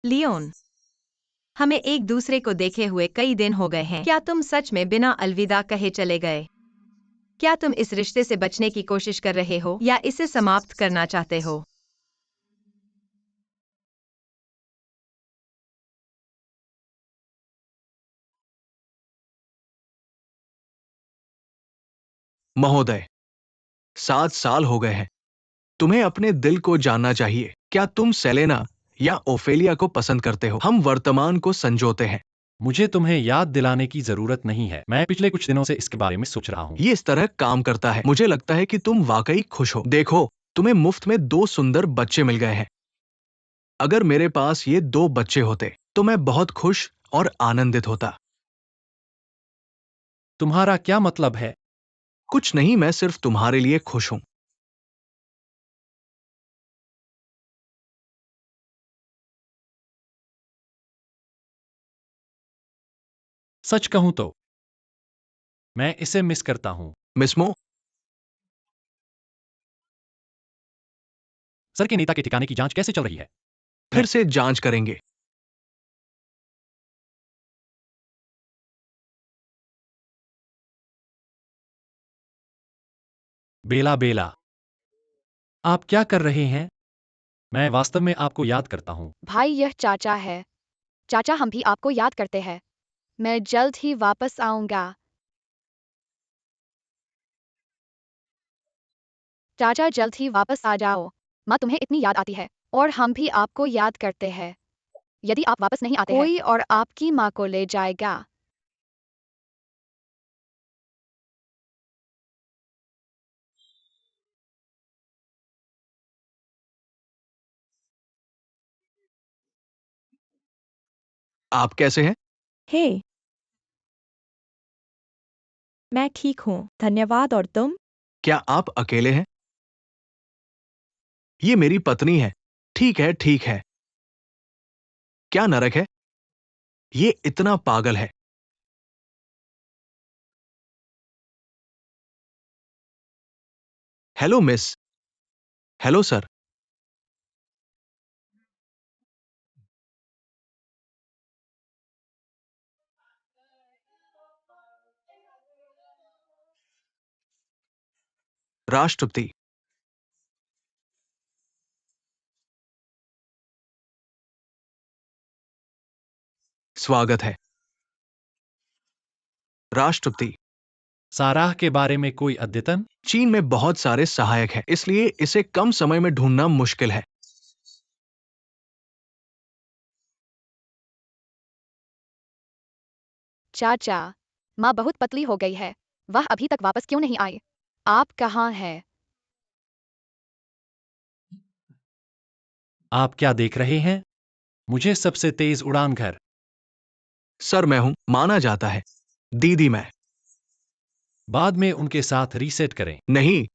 Leone, हमें एक दूसरे को देखे हुए कई दिन हो गए हैं। क्या तुम सच में बिना अलविदा कहे चले गए? क्या तुम इस रिश्ते से बचने की कोशिश कर रहे हो या इसे समाप्त करना चाहते हो? महोदय, 7 साल हो गए हैं। तुम्हें अपने दिल को जानना चाहिए। क्या तुम सेलेना या ओफेलिया को पसंद करते हो? हम वर्तमान को संजोते हैं। मुझे तुम्हें याद दिलाने की जरूरत नहीं है। मैं पिछले कुछ दिनों से इसके बारे में सोच रहा हूँ। ये इस तरह काम करता है। मुझे लगता है कि तुम वाकई खुश हो। देखो, तुम्हें मुफ्त में 2 सुंदर बच्चे मिल गए हैं। अगर मेरे पास ये 2 बच्चे होते तो मैं बहुत खुश और आनंदित होता। तुम्हारा क्या मतलब है? कुछ नहीं, मैं सिर्फ तुम्हारे लिए खुश हूं। सच कहूं तो मैं इसे मिस करता हूँ। मिस्मो, सर के नेता के ठिकाने की जांच कैसे चल रही है? फिर से जांच करेंगे। बेला बेला, आप क्या कर रहे हैं? मैं वास्तव में आपको याद करता हूँ। भाई यह चाचा है। चाचा हम भी आपको याद करते हैं। मैं जल्द ही वापस आऊंगा। चाचा जल्द ही वापस आ जाओ। माँ तुम्हें इतनी याद आती है और हम भी आपको याद करते हैं। यदि आप वापस नहीं आते हैं कोई और आपकी माँ को ले जाएगा। आप कैसे हैं? हे, मैं ठीक हूँ, धन्यवाद। और तुम? क्या आप अकेले हैं? ये मेरी पत्नी है। ठीक है, ठीक है। क्या नरक है? ये इतना पागल है। Hello miss. Hello sir. राष्ट्रपति, स्वागत है। राष्ट्रपति, साराह के बारे में कोई अद्यतन? चीन में बहुत सारे सहायक हैं, इसलिए इसे कम समय में ढूंढना मुश्किल है। चाचा, माँ बहुत पतली हो गई है। वह अभी तक वापस क्यों नहीं आई? आप कहाँ हैं? आप क्या देख रहे हैं? मुझे सबसे तेज उड़ान घर। सर मैं हूं, माना जाता है। दीदी मैं। बाद में उनके साथ रीसेट करें। नहीं।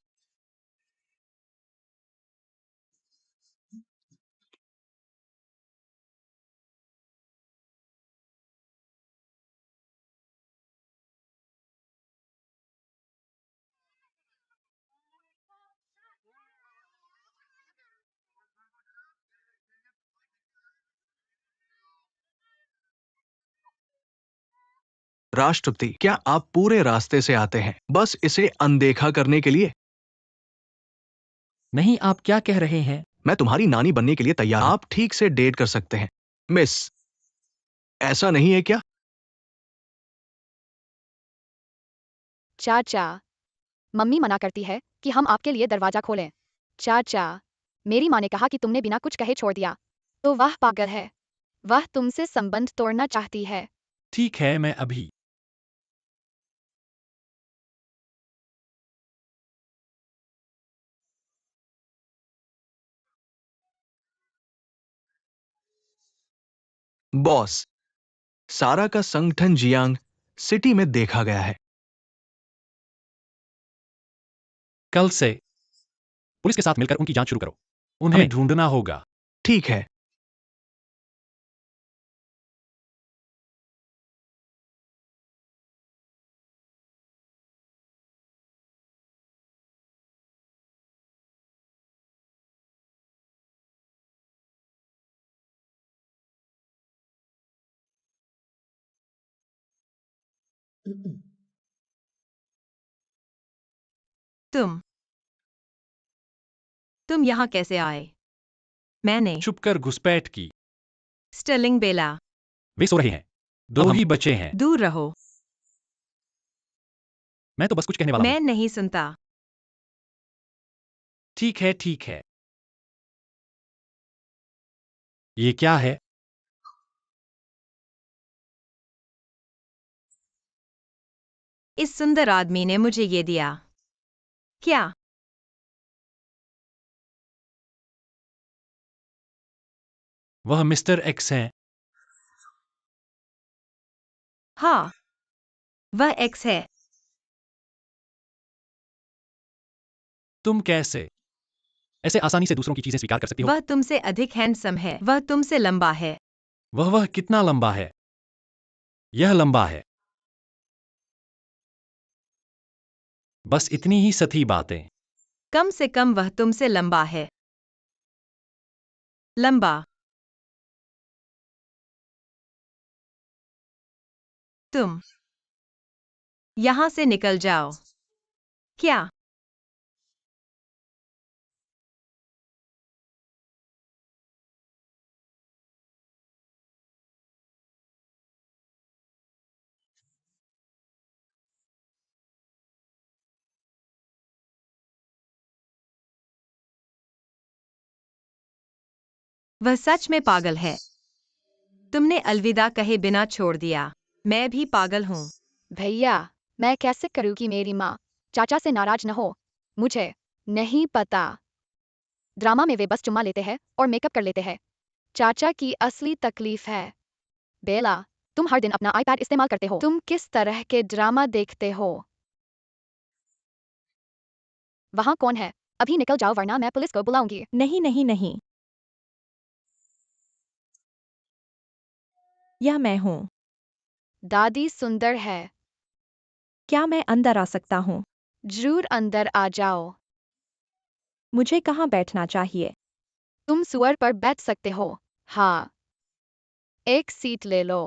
राष्ट्रपति, क्या आप पूरे रास्ते से आते हैं बस इसे अनदेखा करने के लिए? नहीं, आप क्या कह रहे हैं? मैं तुम्हारी नानी बनने के लिए तैयार हूं। आप ठीक से डेट कर सकते हैं। मिस, ऐसा नहीं है क्या? चाचा, मम्मी मना करती है कि हम आपके लिए दरवाजा खोलें। चाचा, मेरी माँ ने कहा कि तुमने बिना कुछ कहे छोड़ दिया। तो वह पागल है। वह तुमसे संबंध तोड़ना चाहती है। ठीक है, मैं अभी। बॉस, सारा का संगठन जियांग सिटी में देखा गया है। कल से पुलिस के साथ मिलकर उनकी जांच शुरू करो। उन्हें हमें ढूंढना होगा। ठीक है। तुम यहाँ कैसे आए? मैंने। चुप कर घुसपैठ की। स्टर्लिंग बेला, वे सो रहे हैं। दो ही बच्चे हैं। दूर रहो। मैं तो बस कुछ कहने वाला हूँ। मैं नहीं सुनता। ठीक है, ठीक है। ये क्या है? इस सुंदर आदमी ने मुझे ये दिया। क्या? वह मिस्टर एक्स है। हाँ, वह एक्स है। तुम कैसे ऐसे आसानी से दूसरों की चीजें स्वीकार कर सकती हो? वह तुमसे अधिक हैंडसम है। वह तुमसे लंबा है। वह कितना लंबा है? यह लंबा है। बस इतनी ही सती बातें। कम से कम वह तुमसे लंबा है। लंबा। तुम यहाँ से निकल जाओ। क्या? वह सच में पागल है। तुमने अलविदा कहे बिना छोड़ दिया। मैं भी पागल हूँ। भैया, मैं कैसे करूँ कि मेरी माँ चाचा से नाराज न हो? मुझे नहीं पता। ड्रामा में वे बस चुम्मा लेते हैं और मेकअप कर लेते हैं। चाचा की असली तकलीफ है। बेला, तुम हर दिन अपना आईपैड इस्तेमाल करते हो। तुम किस तरह के ड्रामा देखते हो? वहाँ कौन है? अभी निकल जाओ वरना मैं पुलिस को बुलाऊंगी। नहीं नहीं नहीं, यह मैं हूँ। दादी सुंदर है। क्या मैं अंदर आ सकता हूँ? जरूर अंदर आ जाओ। मुझे कहाँ बैठना चाहिए? तुम सुअर पर बैठ सकते हो। हाँ, एक सीट ले लो।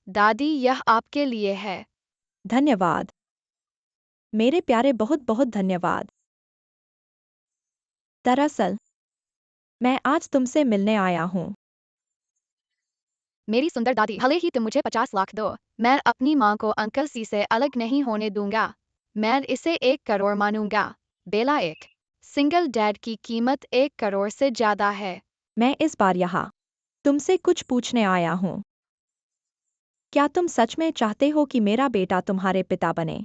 दादी, यह आपके लिए है। धन्यवाद मेरे प्यारे, बहुत बहुत धन्यवाद। दरअसल मैं आज तुमसे मिलने आया हूँ। मेरी सुंदर दादी, भले ही तुम मुझे 50 लाख दो, मैं अपनी माँ को अंकल सी से अलग नहीं होने दूंगा। मैं इसे 1 करोड़ मानूंगा। बेला, एक सिंगल डैड की कीमत 1 करोड़ से ज्यादा है। मैं इस बार यहाँ तुमसे कुछ पूछने आया हूँ। क्या तुम सच में चाहते हो कि मेरा बेटा तुम्हारे पिता बने?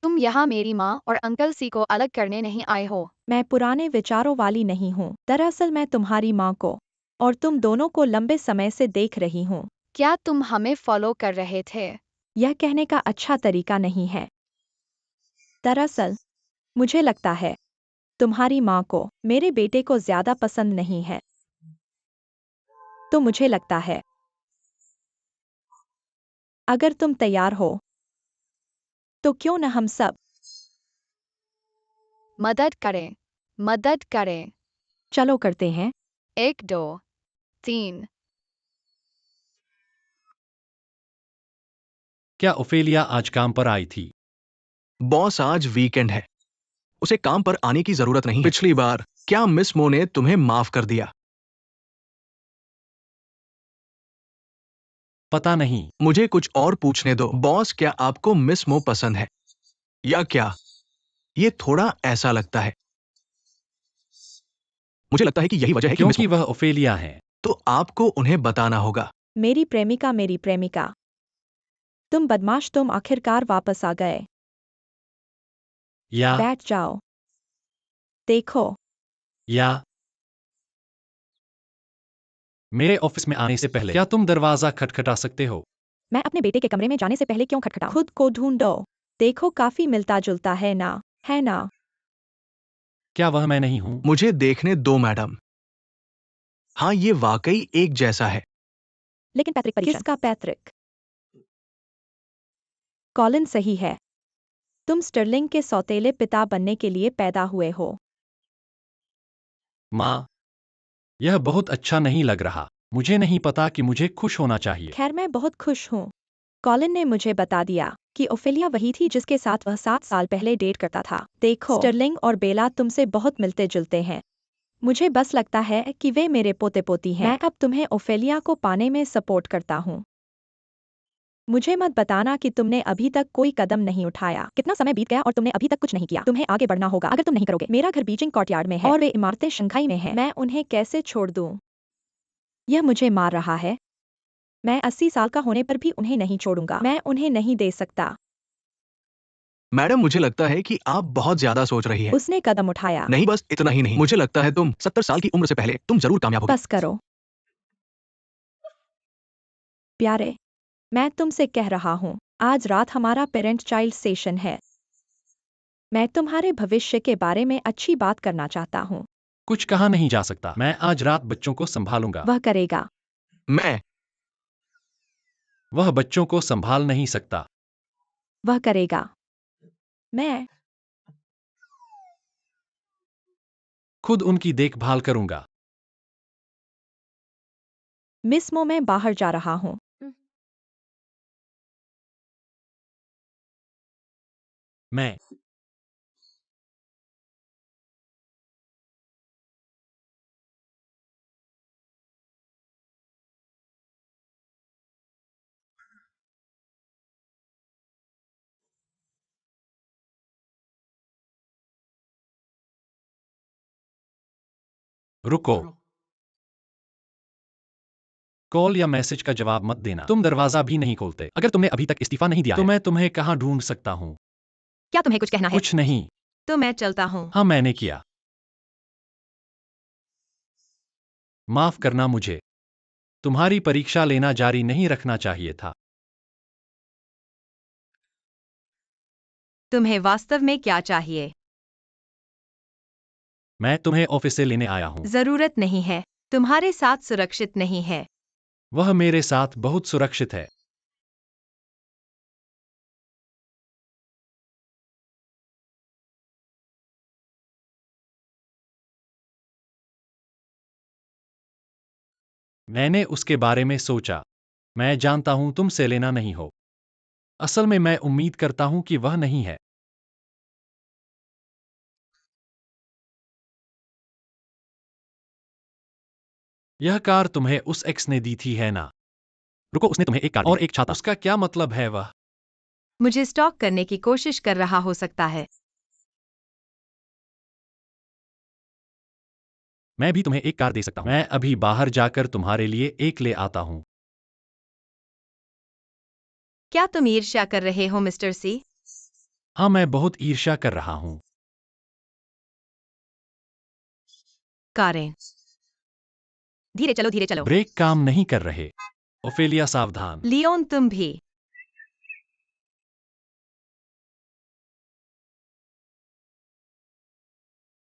तुम यहाँ मेरी माँ और अंकल सी को अलग करने नहीं आए हो। मैं पुराने विचारों वाली नहीं हूँ। दरअसल मैं तुम्हारी माँ को और तुम दोनों को लंबे समय से देख रही हूँ। क्या तुम हमें फॉलो कर रहे थे? यह कहने का अच्छा तरीका नहीं है। दरअसल मुझे लगता है तुम्हारी माँ को मेरे बेटे को ज्यादा पसंद नहीं है। तो मुझे लगता है अगर तुम तैयार हो तो क्यों न हम सब मदद करें। मदद करें। चलो करते हैं। 1 2 3। क्या ओफेलिया आज काम पर आई थी? बॉस आज वीकेंड है, उसे काम पर आने की जरूरत नहीं है। पिछली बार क्या मिस मो ने तुम्हें माफ कर दिया? पता नहीं। मुझे कुछ और पूछने दो। बॉस, क्या आपको मिस मो पसंद है या क्या? ये थोड़ा ऐसा लगता है। मुझे लगता है कि यही वजह है कि मिस क्योंकि मो। वह ओफेलिया है। तो आपको उन्हें बताना होगा। मेरी प्रेमिका, मेरी प्रेमिका। तुम बदमाश, तुम आखिरकार वापस आ गए। या बैठ जाओ। देखो, या मेरे ऑफिस में आने से पहले क्या तुम दरवाजा खटखटा सकते हो? मैं अपने बेटे के कमरे में जाने से पहले क्यों खटखटाऊं? खुद को ढूंढो। देखो, काफी मिलता जुलता है ना? है ना? क्या वह मैं नहीं हूं? मुझे देखने दो मैडम। हाँ, ये वाकई एक जैसा है। लेकिन पैतृक परीक्षण। किसका पैतृक? कॉलिन सही है। तुम स्टर्लिंग के सौतेले पिता बनने के लिए पैदा हुए हो। माँ, यह बहुत अच्छा नहीं लग रहा। मुझे नहीं पता कि मुझे खुश होना चाहिए। खैर मैं बहुत खुश हूँ। कॉलिन ने मुझे बता दिया कि ओफेलिया वही थी जिसके साथ वह 7 साल पहले डेट करता था। देखो स्टर्लिंग और बेला तुमसे बहुत मिलते जुलते हैं। मुझे बस लगता है कि वे मेरे पोते पोती हैं। मैं अब तुम्हें ओफेलिया को पाने में सपोर्ट करता हूँ। मुझे मत बताना कि तुमने अभी तक कोई कदम नहीं उठाया। कितना समय बीत गया और तुमने अभी तक कुछ नहीं किया। तुम्हें आगे बढ़ना होगा। अगर तुम नहीं करोगे, मेरा घर बीजिंग कोर्टयार्ड में है और वे इमारतें शंघाई में हैं। मैं उन्हें कैसे छोड़ दूँ? यह मुझे मार रहा है। मैं 80 साल का होने पर भी उन्हें नहीं छोड़ूंगा। मैं उन्हें नहीं दे सकता। मैडम, मुझे लगता है कि आप बहुत ज्यादा सोच रही हैं। उसने कदम उठाया। नहीं, बस इतना ही नहीं, मुझे लगता है तुम 70 साल की उम्र से पहले तुम जरूर कामयाब होगी। बस करो प्यारे, मैं तुमसे कह रहा हूँ, आज रात हमारा पेरेंट चाइल्ड सेशन है। मैं तुम्हारे भविष्य के बारे में अच्छी बात करना चाहता हूँ। कुछ कहा नहीं जा सकता। मैं आज रात बच्चों को संभालूंगा। वह करेगा। मैं वह बच्चों को संभाल नहीं सकता। वह करेगा। मैं खुद उनकी देखभाल करूंगा। मिस मो मैं बाहर जा रहा हूँ। मैं रुको। कॉल या मैसेज का जवाब मत देना। तुम दरवाजा भी नहीं खोलते। अगर तुमने अभी तक इस्तीफा नहीं दिया तो मैं तुम्हें कहाँ ढूंढ सकता हूँ? क्या तुम्हें कुछ कहना है? कुछ नहीं। तो मैं चलता हूँ। हाँ, मैंने किया। माफ करना, मुझे तुम्हारी परीक्षा लेना जारी नहीं रखना चाहिए था। तुम्हें वास्तव में क्या चाहिए? मैं तुम्हें ऑफिस से लेने आया हूँ। जरूरत नहीं है। तुम्हारे साथ सुरक्षित नहीं है। वह मेरे साथ बहुत सुरक्षित है। मैंने उसके बारे में सोचा। मैं जानता हूं तुम सेलेना नहीं हो। असल में मैं उम्मीद करता हूं कि वह नहीं है। यह कार तुम्हें उस एक्स ने दी थी, है ना? रुको, उसने तुम्हें एक कार और एक छाता। उसका क्या मतलब है? वह मुझे स्टॉक करने की कोशिश कर रहा हो सकता है। मैं भी तुम्हें एक कार दे सकता हूं। मैं अभी बाहर जाकर तुम्हारे लिए एक ले आता हूं। क्या तुम ईर्ष्या कर रहे हो मिस्टर सी? हाँ, मैं बहुत ईर्ष्या कर रहा हूं। कारें। धीरे चलो, धीरे चलो। ब्रेक काम नहीं कर रहे। ओफेलिया, सावधान। लियोन, तुम भी।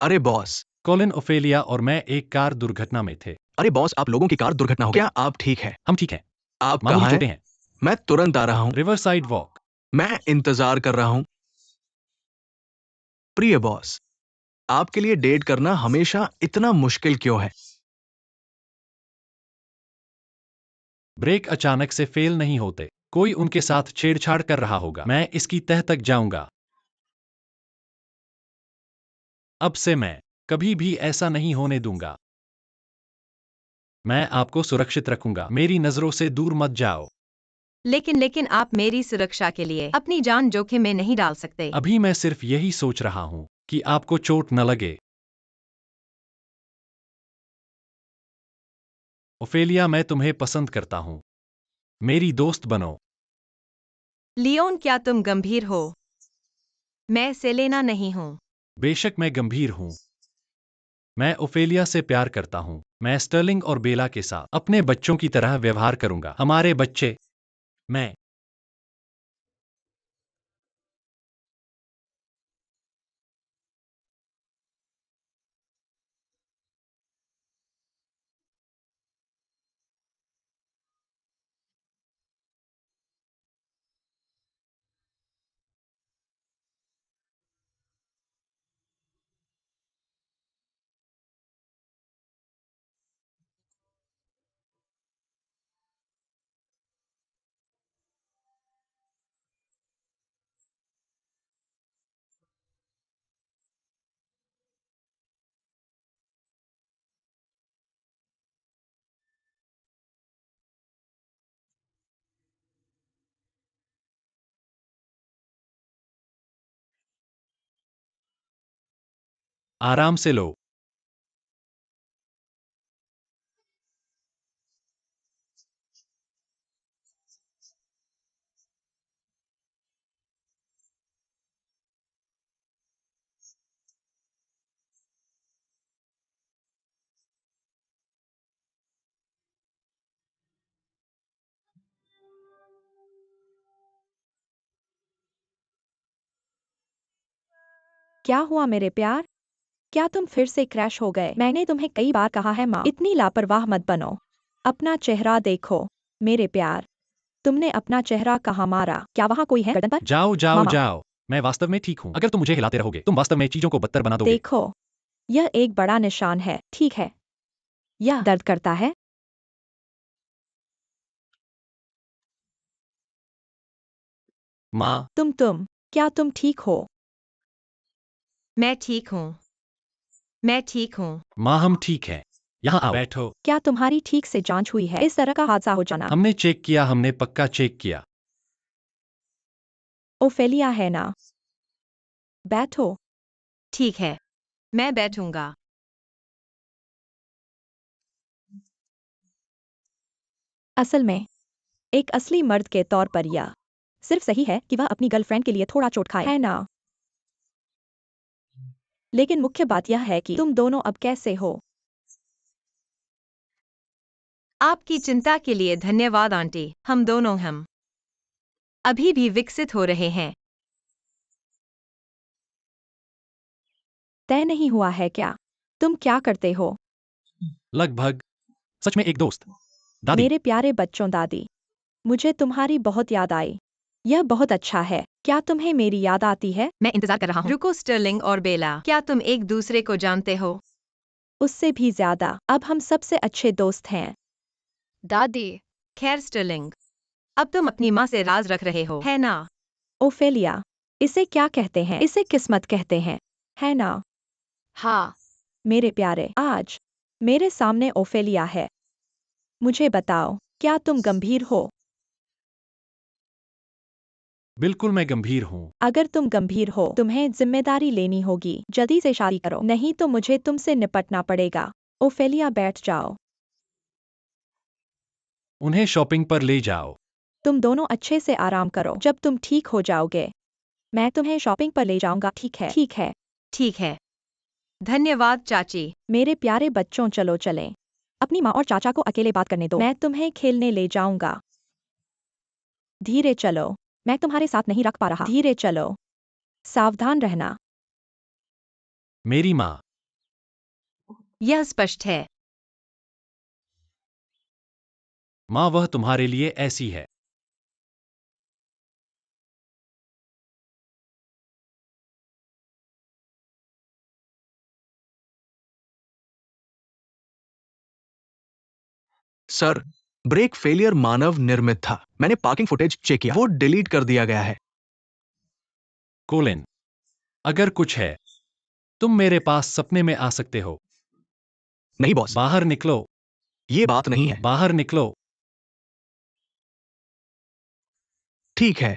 अरे बॉस। कॉलिन, ओफेलिया और मैं एक कार दुर्घटना में थे। अरे बॉस, आप लोगों की कार दुर्घटना हो गई। क्या आप ठीक है? हम ठीक हैं। आप मामूली कहाँ हैं? चोटें हैं। मैं तुरंत आ रहा हूँ। Riverside walk. मैं इंतजार कर रहा हूँ। प्रिय बॉस, आपके लिए डेट करना हमेशा इतना मुश्किल क्यों है? ब्रेक अचानक से फेल नहीं होते। कोई उनके साथ छेड़छाड़ कर रहा होगा। मैं इसकी तह तक जाऊंगा। अब से मैं कभी भी ऐसा नहीं होने दूंगा। मैं आपको सुरक्षित रखूंगा। मेरी नजरों से दूर मत जाओ। लेकिन आप मेरी सुरक्षा के लिए अपनी जान जोखिम में नहीं डाल सकते। अभी मैं सिर्फ यही सोच रहा हूं कि आपको चोट न लगे। ओफेलिया, मैं तुम्हें पसंद करता हूं। मेरी दोस्त बनो। लियोन, क्या तुम गंभीर हो? मैं सेलेना नहीं हूँ। बेशक मैं गंभीर हूं। मैं ओफेलिया से प्यार करता हूं। मैं स्टर्लिंग और बेला के साथ अपने बच्चों की तरह व्यवहार करूंगा। हमारे बच्चे। मैं आराम से लो। क्या हुआ मेरे प्यार? क्या तुम फिर से क्रैश हो गए? मैंने तुम्हें कई बार कहा है माँ, इतनी लापरवाह मत बनो। अपना चेहरा देखो मेरे प्यार। तुमने अपना चेहरा कहाँ मारा? क्या वहाँ कोई है गर्दन पर? जाओ जाओ मामा। जाओ, मैं वास्तव में ठीक हूँ। अगर तुम मुझे हिलाते रहोगे तुम वास्तव में चीजों को बदतर बना दोगे। देखो, यह एक बड़ा निशान है, ठीक है? यह दर्द करता है? माँ, क्या तुम ठीक हो? मैं ठीक हूँ। मैं ठीक हूँ। माँ हम ठीक हैं। यहाँ आओ बैठो। क्या तुम्हारी ठीक से जांच हुई है? इस तरह का हादसा हो जाना। हमने चेक किया, हमने पक्का चेक किया। ओफेलिया है ना? बैठो। ठीक है, मैं बैठूंगा। असल में एक असली मर्द के तौर पर यह सिर्फ सही है कि वह अपनी गर्लफ्रेंड के लिए थोड़ा चोट खाए, है ना? लेकिन मुख्य बात यह है कि तुम दोनों अब कैसे हो? आपकी चिंता के लिए धन्यवाद आंटी। हम अभी भी विकसित हो रहे हैं। तय नहीं हुआ है क्या? तुम क्या करते हो? लगभग। सच में एक दोस्त। दादी, मेरे प्यारे बच्चों, दादी, मुझे तुम्हारी बहुत याद आई। यह बहुत अच्छा है। क्या तुम्हें मेरी याद आती है? मैं इंतजार कर रहा हूँ। रुको स्टर्लिंग और बेला, क्या तुम एक दूसरे को जानते हो? उससे भी ज्यादा, अब हम सबसे अच्छे दोस्त हैं। दादी, खैर स्टर्लिंग, अब तुम अपनी माँ से राज रख रहे हो, है ना? ओफेलिया, इसे क्या कहते हैं? इसे किस्मत कहते हैं, है ना? हाँ, मेरे प्यारे, आज मेरे सामने ओफेलिया है। मुझे बताओ, क्या तुम गंभीर हो? बिल्कुल मैं गंभीर हूँ। अगर तुम गंभीर हो, तुम्हें जिम्मेदारी लेनी होगी। जल्दी से शादी करो, नहीं तो मुझे तुमसे निपटना पड़ेगा। ओफेलिया, बैठ जाओ। उन्हें शॉपिंग पर ले जाओ। तुम दोनों अच्छे से आराम करो। जब तुम ठीक हो जाओगे, मैं तुम्हें शॉपिंग पर ले जाऊंगा, ठीक है? ठीक है। ठीक है। धन्यवाद चाची। मेरे प्यारे बच्चों, चलो चलें। अपनी माँ और चाचा को अकेले बात करने दो। मैं तुम्हें खेलने ले जाऊंगा। धीरे चलो। मैं तुम्हारे साथ नहीं रख पा रहा। धीरे चलो। सावधान रहना। मेरी माँ। यह स्पष्ट है। माँ, वह तुम्हारे लिए ऐसी है। सर, ब्रेक फेलियर मानव निर्मित था। मैंने पार्किंग फुटेज चेक किया, वो डिलीट कर दिया गया है। कोलिन, अगर कुछ है तुम मेरे पास सपने में आ सकते हो। नहीं बॉस, बाहर निकलो। ये बात नहीं है। बाहर निकलो। ठीक है।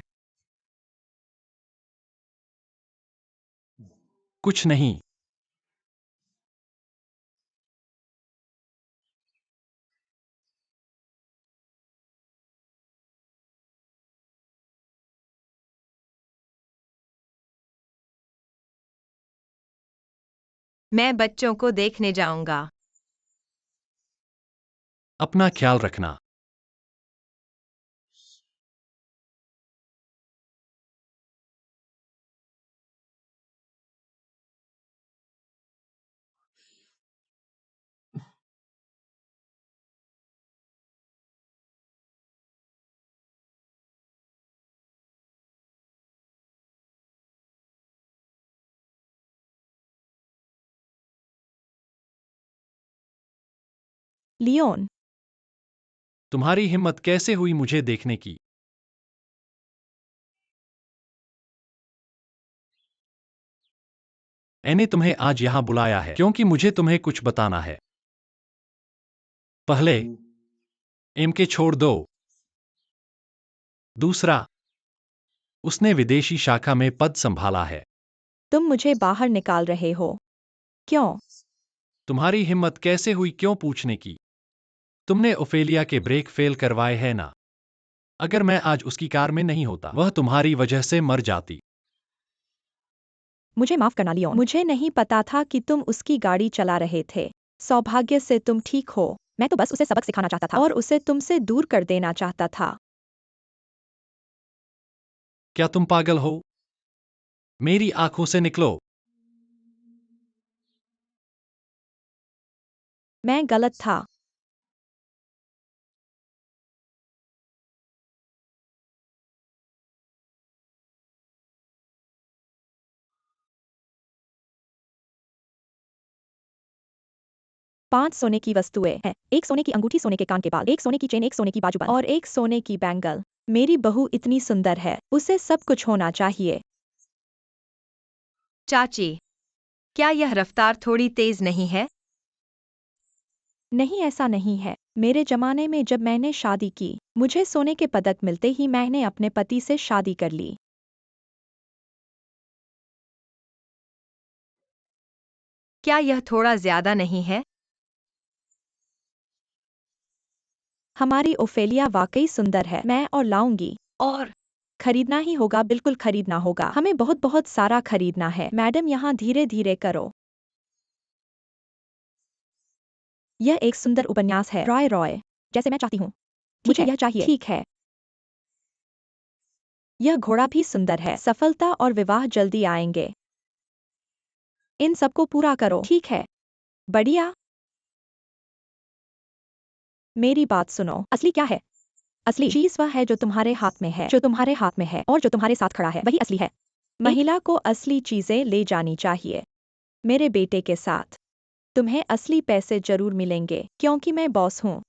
कुछ नहीं। मैं बच्चों को देखने जाऊंगा। अपना ख्याल रखना। लियोन, तुम्हारी हिम्मत कैसे हुई मुझे देखने की? मैंने तुम्हें आज यहां बुलाया है क्योंकि मुझे तुम्हें कुछ बताना है। पहले, एम के छोड़ दो। दूसरा, उसने विदेशी शाखा में पद संभाला है। तुम मुझे बाहर निकाल रहे हो। क्यों? तुम्हारी हिम्मत कैसे हुई क्यों पूछने की? तुमने ओफेलिया के ब्रेक फेल करवाए हैं ना? अगर मैं आज उसकी कार में नहीं होता, वह तुम्हारी वजह से मर जाती। मुझे माफ करना लियोन। मुझे नहीं पता था कि तुम उसकी गाड़ी चला रहे थे। सौभाग्य से तुम ठीक हो। मैं तो बस उसे सबक सिखाना चाहता था और उसे तुमसे दूर कर देना चाहता था। क्या तुम पागल हो? मेरी आंखों से निकलो। मैं गलत था। 5 सोने की वस्तुएं हैं। एक सोने की अंगूठी, सोने के कान के बाल, एक सोने की चेन, एक सोने की बाजूबंद और एक सोने की बैंगल। मेरी बहू इतनी सुंदर है, उसे सब कुछ होना चाहिए। चाची, क्या यह रफ्तार थोड़ी तेज नहीं है? नहीं, ऐसा नहीं है। मेरे जमाने में जब मैंने शादी की, मुझे सोने के पदक मिलते ही मैंने अपने पति से शादी कर ली। क्या यह थोड़ा ज्यादा नहीं है? हमारी ओफेलिया वाकई सुंदर है। मैं और लाऊंगी। और खरीदना ही होगा, बिल्कुल खरीदना होगा। हमें बहुत बहुत सारा खरीदना है। मैडम, यहाँ धीरे धीरे करो। यह एक सुंदर उपन्यास है। रॉय रॉय, जैसे मैं चाहती हूँ। मुझे यह चाहिए। ठीक है। यह घोड़ा भी सुंदर है। सफलता और विवाह जल्दी आएंगे। इन सबको पूरा करो। ठीक है। बढ़िया। मेरी बात सुनो। असली क्या है? असली चीज वह है जो तुम्हारे हाथ में है, जो तुम्हारे हाथ में है और जो तुम्हारे साथ खड़ा है, वही असली है। महिला को असली चीजें ले जानी चाहिए। मेरे बेटे के साथ तुम्हें असली पैसे जरूर मिलेंगे, क्योंकि मैं बॉस हूँ।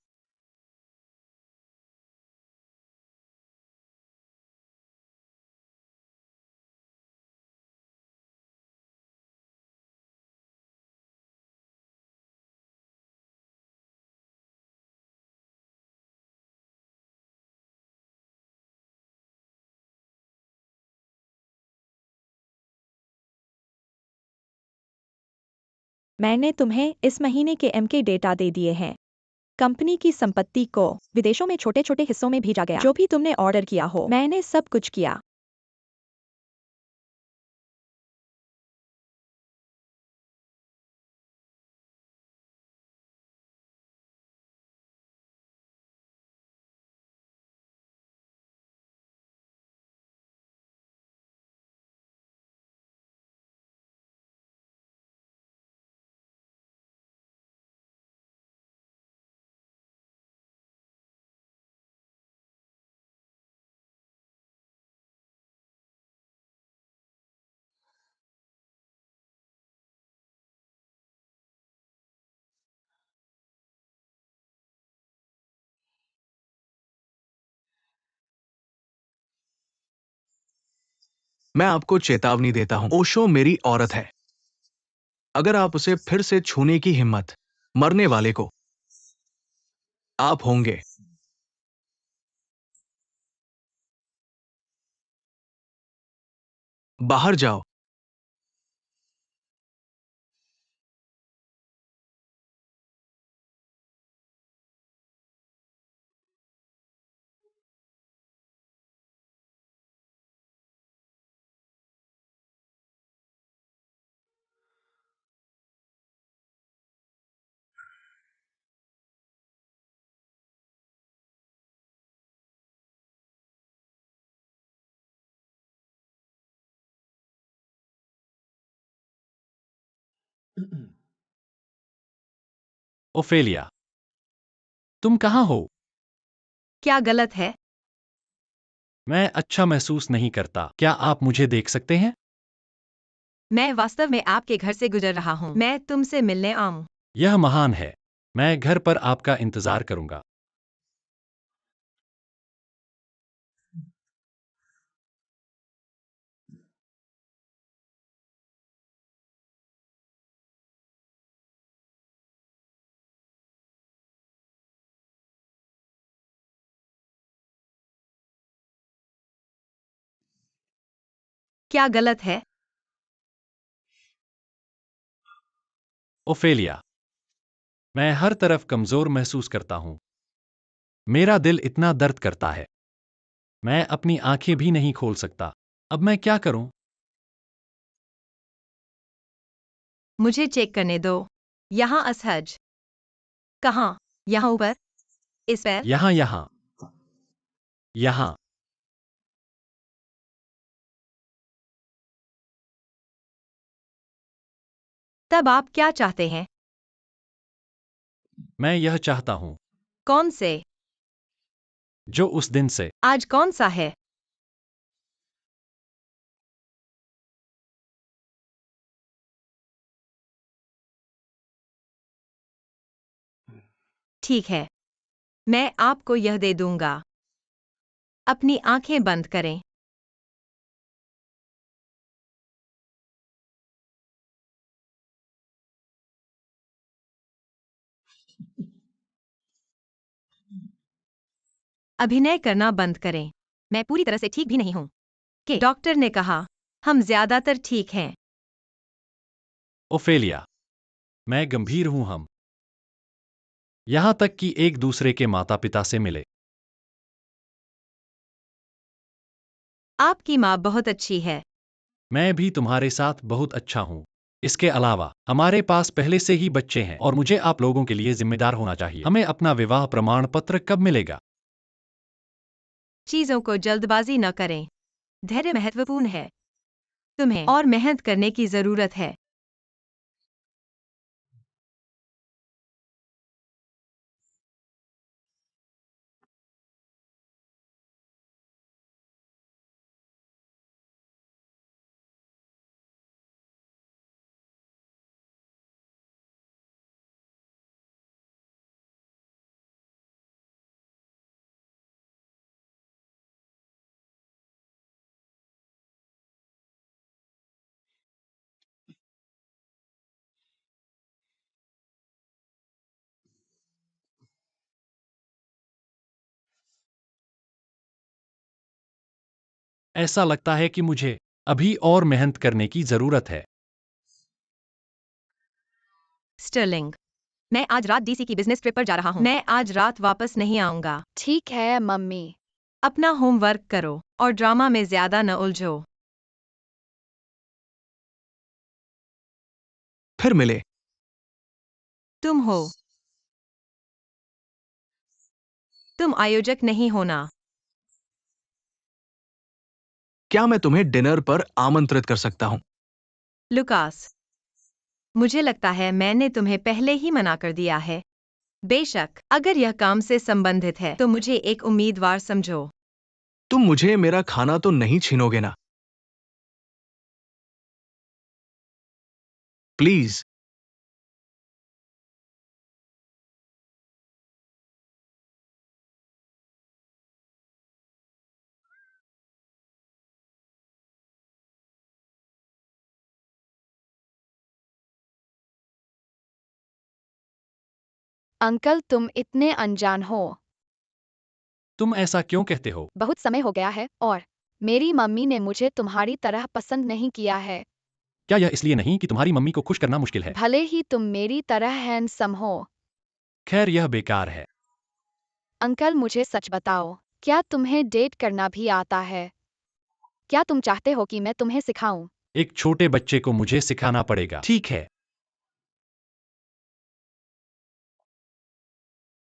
मैंने तुम्हें इस महीने के एमके डेटा दे दिए हैं। कंपनी की संपत्ति को विदेशों में छोटे छोटे हिस्सों में भेजा गया, जो भी तुमने ऑर्डर किया हो। मैंने सब कुछ किया। मैं आपको चेतावनी देता हूं, ओशो मेरी औरत है। अगर आप उसे फिर से छूने की हिम्मत, मरने वाले को आप होंगे। बाहर जाओ। ओफेलिया, तुम कहाँ हो? क्या गलत है? मैं अच्छा महसूस नहीं करता। क्या आप मुझे देख सकते हैं? मैं वास्तव में आपके घर से गुजर रहा हूँ। मैं तुमसे मिलने आऊँ। यह महान है। मैं घर पर आपका इंतजार करूंगा। क्या गलत है? ओफेलिया, मैं हर तरफ कमजोर महसूस करता हूं। मेरा दिल इतना दर्द करता है। मैं अपनी आंखें भी नहीं खोल सकता। अब मैं क्या करूं? मुझे चेक करने दो। यहाँ असहज। कहाँ? यहाँ ऊपर? इस पैर? यहां यहां यहां। तब आप क्या चाहते हैं? मैं यह चाहता हूं कौन से? जो उस दिन से। आज कौन सा है? ठीक है, मैं आपको यह दे दूंगा। अपनी आंखें बंद करें। अभिनय करना बंद करें। मैं पूरी तरह से ठीक भी नहीं हूं। के डॉक्टर ने कहा, हम ज्यादातर ठीक हैं। ओफेलिया, मैं गंभीर हूं। हम यहां तक कि एक दूसरे के माता पिता से मिले। आपकी माँ बहुत अच्छी है। मैं भी तुम्हारे साथ बहुत अच्छा हूं। इसके अलावा हमारे पास पहले से ही बच्चे हैं और मुझे आप लोगों के लिए जिम्मेदार होना चाहिए। हमें अपना विवाह प्रमाण पत्र कब मिलेगा? चीजों को जल्दबाजी न करें। धैर्य महत्वपूर्ण है। तुम्हें और मेहनत करने की जरूरत है। ऐसा लगता है कि मुझे अभी और मेहनत करने की जरूरत है। स्टर्लिंग, मैं आज रात डीसी की बिजनेस ट्रिप पर जा रहा हूँ। मैं आज रात वापस नहीं आऊंगा। ठीक है मम्मी। अपना होमवर्क करो और ड्रामा में ज्यादा न उलझो। फिर मिले। तुम हो। तुम आयोजक नहीं होना। क्या मैं तुम्हें डिनर पर आमंत्रित कर सकता हूं? लुकास, मुझे लगता है मैंने तुम्हें पहले ही मना कर दिया है। बेशक, अगर यह काम से संबंधित है तो मुझे एक उम्मीदवार समझो। तुम मुझे मेरा खाना तो नहीं छीनोगे ना? प्लीज। अंकल तुम इतने अनजान हो। तुम ऐसा क्यों कहते हो? बहुत समय हो गया है और मेरी मम्मी ने मुझे तुम्हारी तरह पसंद नहीं किया है। क्या यह इसलिए नहीं कि तुम्हारी मम्मी को खुश करना मुश्किल है? भले ही तुम मेरी तरह हैंडसम हो। खैर, यह बेकार है। अंकल मुझे सच बताओ, क्या तुम्हें डेट करना भी आता है? क्या तुम चाहते हो कि मैं तुम्हें सिखाऊं? एक छोटे बच्चे को मुझे सिखाना पड़ेगा। ठीक है।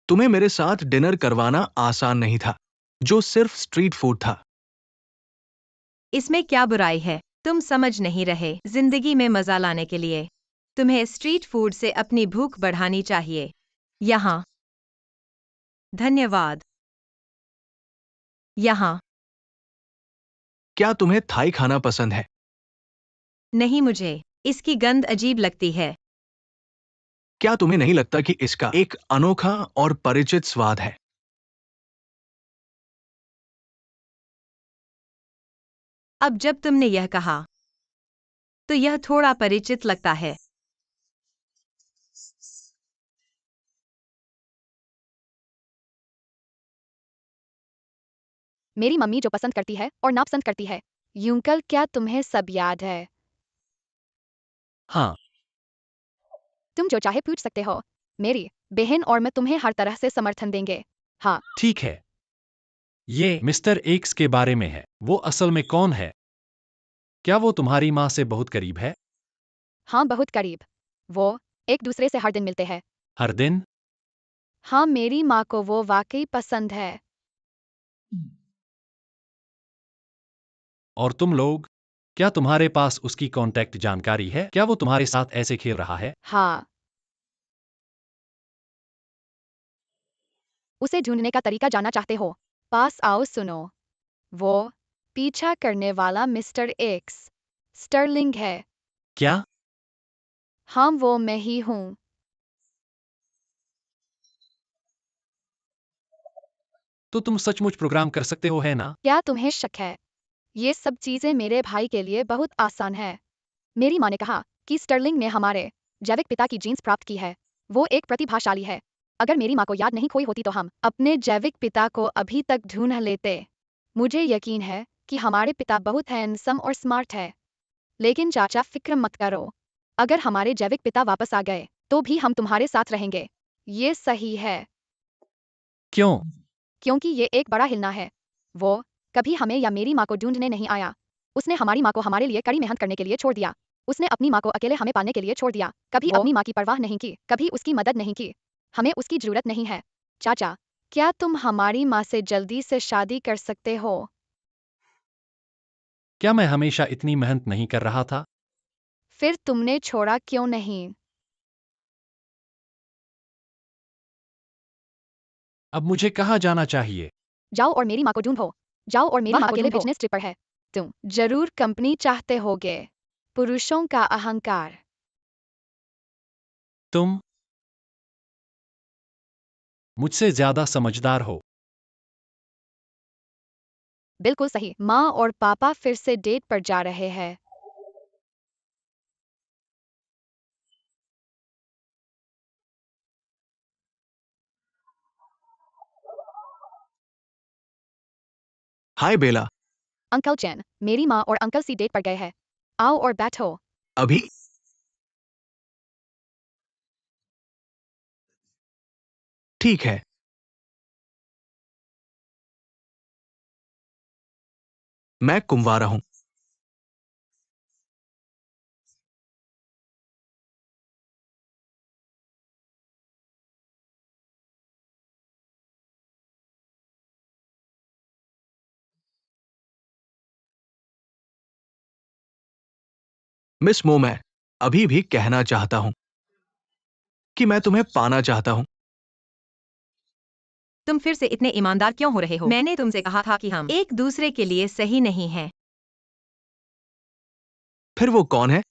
तुम्हें मेरे साथ डिनर करवाना आसान नहीं था, जो सिर्फ स्ट्रीट फूड था। इसमें क्या बुराई है? तुम समझ नहीं रहे। जिंदगी में मजा लाने के लिए तुम्हें स्ट्रीट फूड से अपनी भूख बढ़ानी चाहिए। यहाँ। धन्यवाद। यहाँ। क्या तुम्हें थाई खाना पसंद है? नहीं, मुझे इसकी गंध अजीब लगती है। क्या तुम्हें नहीं लगता कि इसका एक अनोखा और परिचित स्वाद है? अब जब तुमने यह कहा, तो यह थोड़ा परिचित लगता है। मेरी मम्मी जो पसंद करती है और नापसंद करती है। यूंकल क्या तुम्हें सब याद है? हाँ। तुम जो चाहे पूछ सकते हो। मेरी बहन और मैं तुम्हें हर तरह से समर्थन देंगे। हाँ, ठीक है। ये मिस्टर एक्स के बारे में है। वो असल में कौन है? क्या वो तुम्हारी माँ से बहुत करीब है? हाँ, बहुत करीब। वो एक दूसरे से हर दिन मिलते हैं। हर दिन? हाँ, मेरी माँ को वो वाकई पसंद है। और तुम लोग? क्या तुम्हारे पास उसकी कांटेक्ट जानकारी है? क्या वो तुम्हारे साथ ऐसे खेल रहा है? हाँ, उसे ढूंढने का तरीका जानना चाहते हो? पास आओ, सुनो। वो पीछा करने वाला मिस्टर एक्स स्टर्लिंग है। क्या? हाँ, वो मैं ही हूँ। तो तुम सचमुच प्रोग्राम कर सकते हो, है ना? क्या तुम्हें शक है? ये सब चीजें मेरे भाई के लिए बहुत आसान है। मेरी माँ ने कहा कि स्टर्लिंग ने हमारे जैविक पिता की जीन्स प्राप्त की है। वो एक प्रतिभाशाली है। अगर मेरी माँ को याद नहीं खोई होती तो हम अपने जैविक पिता को अभी तक ढूंढ लेते। मुझे यकीन है कि हमारे पिता बहुत हैंडसम और स्मार्ट है। लेकिन चाचा, फिक्र मत करो। अगर हमारे जैविक पिता वापस आ गए तो भी हम तुम्हारे साथ रहेंगे। ये सही है, क्यों? क्योंकि ये एक बड़ा हिलना है। वो कभी हमें या मेरी माँ को ढूंढने नहीं आया। उसने हमारी माँ को हमारे लिए कड़ी मेहनत करने के लिए छोड़ दिया। उसने अपनी माँ को अकेले हमें पालने के लिए छोड़ दिया। कभी अपनी माँ की परवाह नहीं की, कभी उसकी मदद नहीं की। हमें उसकी जरूरत नहीं है। चाचा, क्या तुम हमारी माँ से जल्दी से शादी कर सकते हो? क्या मैं हमेशा इतनी मेहनत नहीं कर रहा था? फिर तुमने छोड़ा क्यों नहीं? अब मुझे कहाँ जाना चाहिए? जाओ और मेरी माँ को ढूंढो। जाओ और मेरी वह माँ को अकेले ढूंढो। बिजनेस ट्रिप पर है। तुम जरूर कंपनी चाहते होगे। पुरुषों का अहंकार। तुम मुझसे ज्यादा समझदार हो। बिल्कुल सही। माँ और पापा फिर से डेट पर जा रहे हैं। हाय बेला। अंकल चैन, मेरी माँ और अंकल सी डेट पर गए हैं। आओ और बैठो। अभी? ठीक है। मैं कुंवारा हूं। मिस मो, मैं अभी भी कहना चाहता हूं कि मैं तुम्हें पाना चाहता हूं। तुम फिर से इतने ईमानदार क्यों हो रहे हो? मैंने तुमसे कहा था कि हम एक दूसरे के लिए सही नहीं हैं। फिर वो कौन है?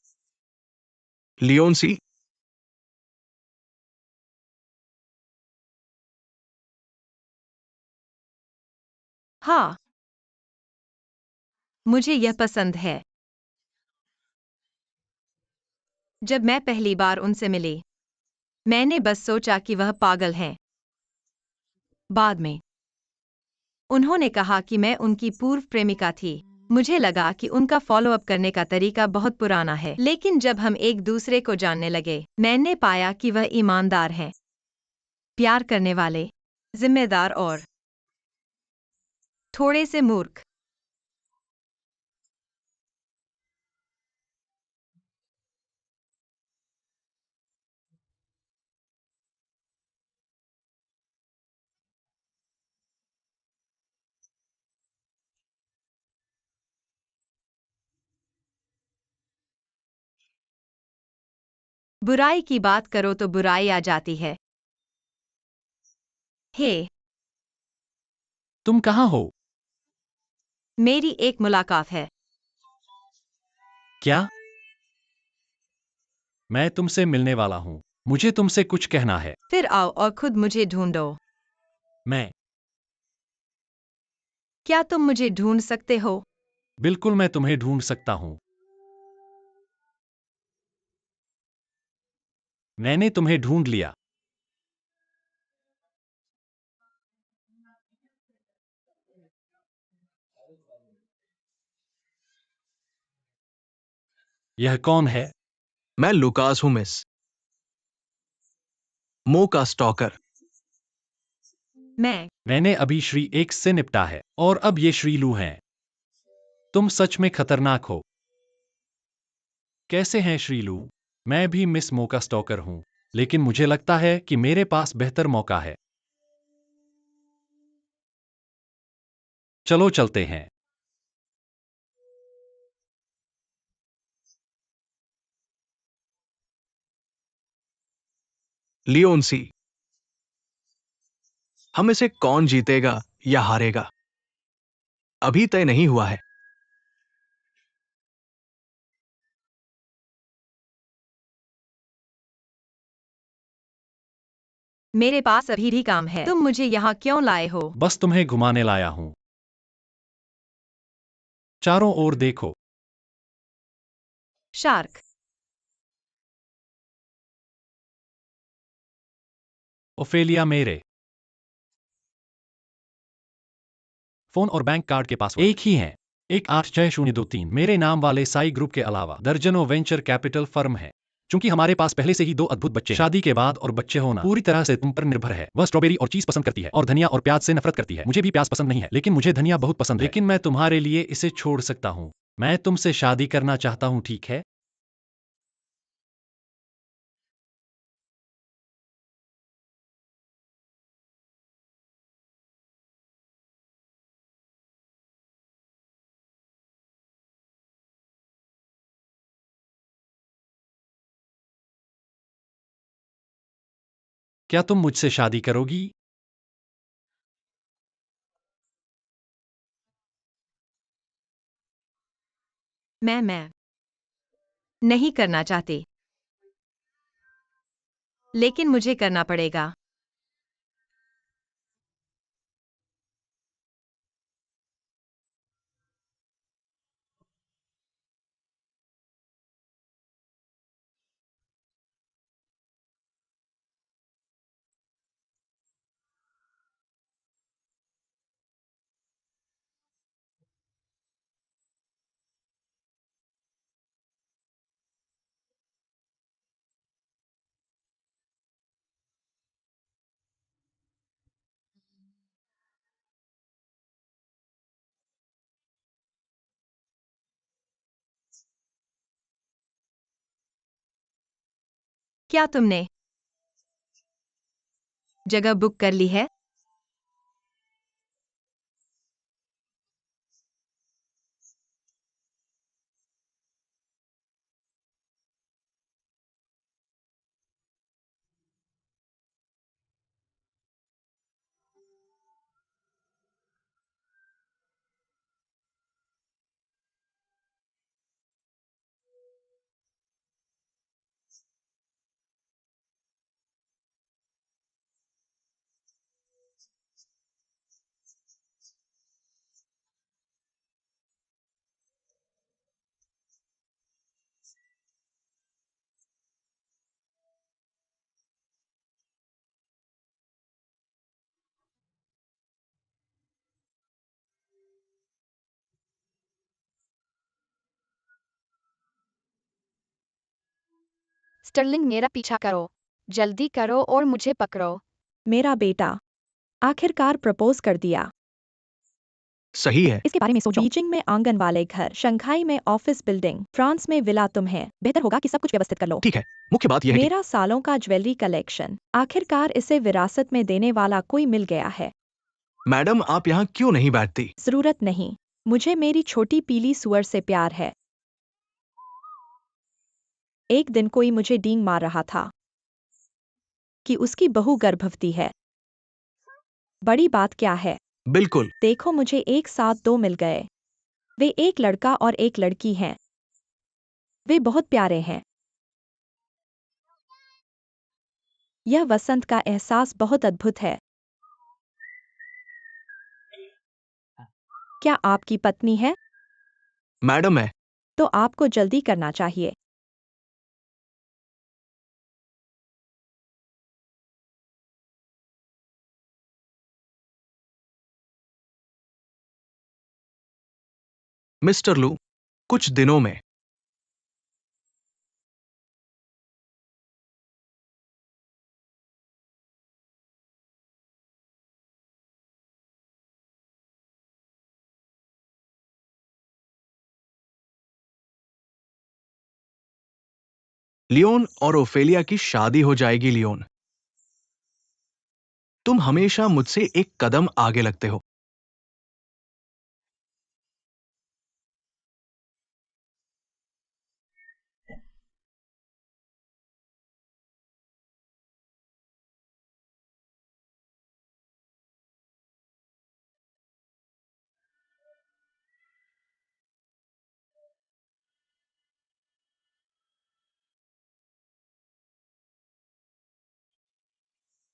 लियोनसी? हाँ, मुझे यह पसंद है। जब मैं पहली बार उनसे मिली, मैंने बस सोचा कि वह पागल हैं। बाद में उन्होंने कहा कि मैं उनकी पूर्व प्रेमिका थी। मुझे लगा कि उनका फॉलो अप करने का तरीका बहुत पुराना है, लेकिन जब हम एक दूसरे को जानने लगे, मैंने पाया कि वह ईमानदार हैं, प्यार करने वाले, जिम्मेदार और थोड़े से मूर्ख। बुराई की बात करो तो बुराई आ जाती है। हे, तुम कहाँ हो? मेरी एक मुलाकात है। क्या? मैं तुमसे मिलने वाला हूँ। मुझे तुमसे कुछ कहना है। फिर आओ और खुद मुझे ढूंढो। मैं क्या तुम मुझे ढूंढ सकते हो? बिल्कुल, मैं तुम्हें ढूंढ सकता हूँ। मैंने तुम्हें ढूंढ लिया। यह कौन है? मैं लुकास हूं, मिस। मो का स्टॉकर। मैंने अभी श्री एक से निपटा है और अब ये श्री लू हैं। तुम सच में खतरनाक हो। कैसे हैं श्री लू? मैं भी मिस मो का स्टॉकर हूं, लेकिन मुझे लगता है कि मेरे पास बेहतर मौका है। चलो चलते हैं। लियोनसी, हम इसे कौन जीतेगा या हारेगा अभी तय नहीं हुआ है। मेरे पास अभी भी काम है। तुम मुझे यहाँ क्यों लाए हो? बस तुम्हें घुमाने लाया हूं। चारों ओर देखो। शार्क। ओफेलिया, मेरे फोन और बैंक कार्ड के पासवर्ड एक ही हैं। 186023 मेरे नाम वाले साई ग्रुप के अलावा दर्जनों वेंचर कैपिटल फर्म है। चूंकि हमारे पास पहले से ही 2 अद्भुत बच्चे हैं, शादी के बाद और बच्चे होना पूरी तरह से तुम पर निर्भर है। वह स्ट्रॉबेरी और चीज पसंद करती है और धनिया और प्याज से नफरत करती है। मुझे भी प्याज पसंद नहीं है, लेकिन मुझे धनिया बहुत पसंद है। लेकिन मैं तुम्हारे लिए इसे छोड़ सकता हूँ। मैं तुमसे शादी करना चाहता हूँ, ठीक है? क्या तुम मुझसे शादी करोगी? मैं नहीं करना चाहती, लेकिन मुझे करना पड़ेगा। क्या तुमने जगह बुक कर ली है? स्टर्लिंग, मेरा पीछा करो। जल्दी करो और मुझे पकड़ो। मेरा बेटा आखिरकार प्रपोज कर दिया। सही है। इसके बारे में सोचो। बीजिंग में आंगन वाले घर, शंघाई में ऑफिस बिल्डिंग, फ्रांस में विला। तुम्हें बेहतर होगा कि सब कुछ व्यवस्थित कर लो। ठीक है, मुख्य बात यह है कि मेरा सालों का ज्वेलरी कलेक्शन, आखिरकार इसे विरासत में देने वाला कोई मिल गया है। मैडम, आप यहाँ क्यों नहीं बैठती? जरूरत नहीं, मुझे मेरी छोटी पीली सुअर से प्यार है। एक दिन कोई मुझे डींग मार रहा था कि उसकी बहू गर्भवती है। बड़ी बात क्या है? बिल्कुल। देखो, मुझे एक साथ 2 मिल गए। वे एक लड़का और एक लड़की हैं। वे बहुत प्यारे हैं। यह वसंत का एहसास बहुत अद्भुत है। क्या आपकी पत्नी है? मैडम है। तो आपको जल्दी करना चाहिए। मिस्टर लू, कुछ दिनों में लियोन और ओफेलिया की शादी हो जाएगी। लियोन, तुम हमेशा मुझसे एक कदम आगे लगते हो।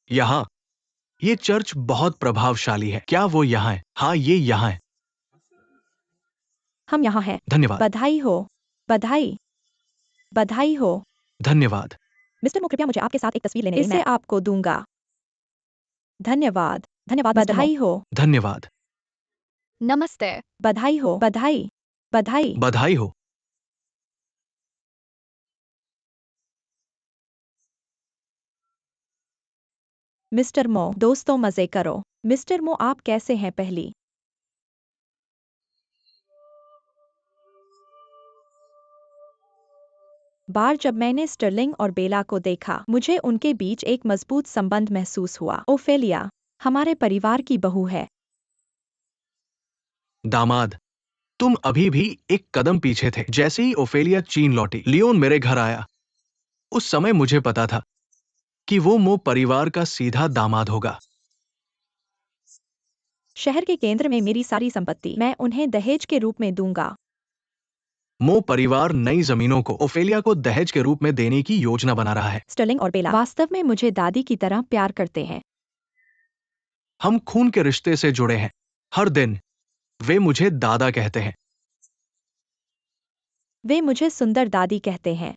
यहाँ, ये चर्च बहुत प्रभावशाली है। क्या वो यहाँ है? हाँ, ये यहाँ है। हम यहाँ हैं। धन्यवाद। बधाई हो। बधाई। बधाई हो। धन्यवाद। मिस्टर मो, कृपया मुझे आपके साथ एक तस्वीर लेने दें। इसे आपको दूंगा। धन्यवाद। धन्यवाद मिस्टर मो। बधाई हो। धन्यवाद। नमस्ते। बधाई हो। बधाई। बधाई। बधाई हो। मिस्टर मो, दोस्तों मजे करो। मिस्टर मो, आप कैसे हैं? पहली बार जब मैंने स्टर्लिंग और बेला को देखा, मुझे उनके बीच एक मजबूत संबंध महसूस हुआ। ओफेलिया हमारे परिवार की बहू है। दामाद, तुम अभी भी एक कदम पीछे थे। जैसे ही ओफेलिया चीन लौटी, लियोन मेरे घर आया। उस समय मुझे पता था कि वो मो परिवार का सीधा दामाद होगा। शहर के केंद्र में मेरी सारी संपत्ति मैं उन्हें दहेज के रूप में दूंगा। मो परिवार नई जमीनों को ओफेलिया को दहेज के रूप में देने की योजना बना रहा है। स्टर्लिंग और बेला वास्तव में मुझे दादी की तरह प्यार करते हैं। हम खून के रिश्ते से जुड़े हैं। हर दिन वे मुझे दादा कहते हैं। वे मुझे सुंदर दादी कहते हैं।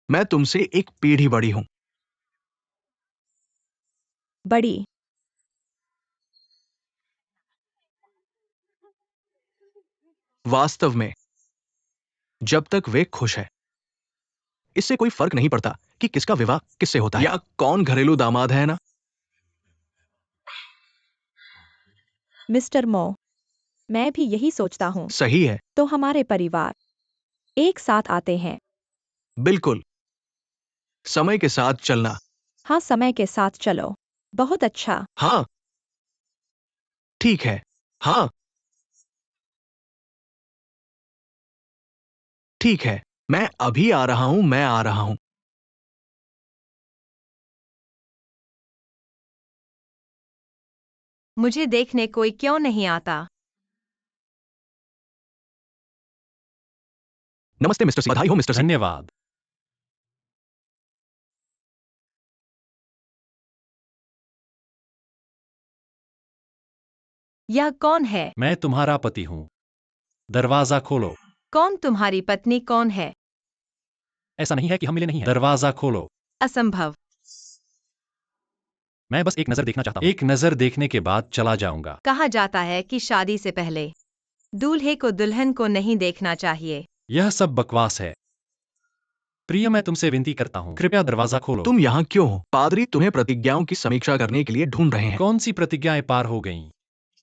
मैं तुमसे एक पीढ़ी बड़ी हूं। बड़ी। वास्तव में, जब तक वे खुश है, इससे कोई फर्क नहीं पड़ता कि किसका विवाह किससे होता है या कौन घरेलू दामाद है ना। मिस्टर मो, मैं भी यही सोचता हूँ। सही है। तो हमारे परिवार एक साथ आते हैं। बिल्कुल। समय के साथ चलना। हाँ, समय के साथ चलो। बहुत अच्छा। हाँ, ठीक है। हाँ, ठीक है। मैं अभी आ रहा हूं। मैं आ रहा हूं। मुझे देखने कोई क्यों नहीं आता? नमस्ते मिस्टर सी। बधाई हो मिस्टर सी। धन्यवाद। यह कौन है? मैं तुम्हारा पति हूँ। दरवाजा खोलो। कौन तुम्हारी पत्नी कौन है? ऐसा नहीं है कि हम मिले नहीं हैं। दरवाजा खोलो। असंभव। मैं बस एक नजर देखना चाहता हूँ। एक नजर देखने के बाद चला जाऊंगा। कहा जाता है कि शादी से पहले दूल्हे को दुल्हन को नहीं देखना चाहिए। यह सब बकवास है। प्रिय, मैं तुमसे विनती करता हूँ, कृपया दरवाजा खोलो। तुम यहाँ क्यों हो? पादरी तुम्हें प्रतिज्ञाओं की समीक्षा करने के लिए ढूंढ रहे हैं। कौन सी प्रतिज्ञाएं पार हो गईं?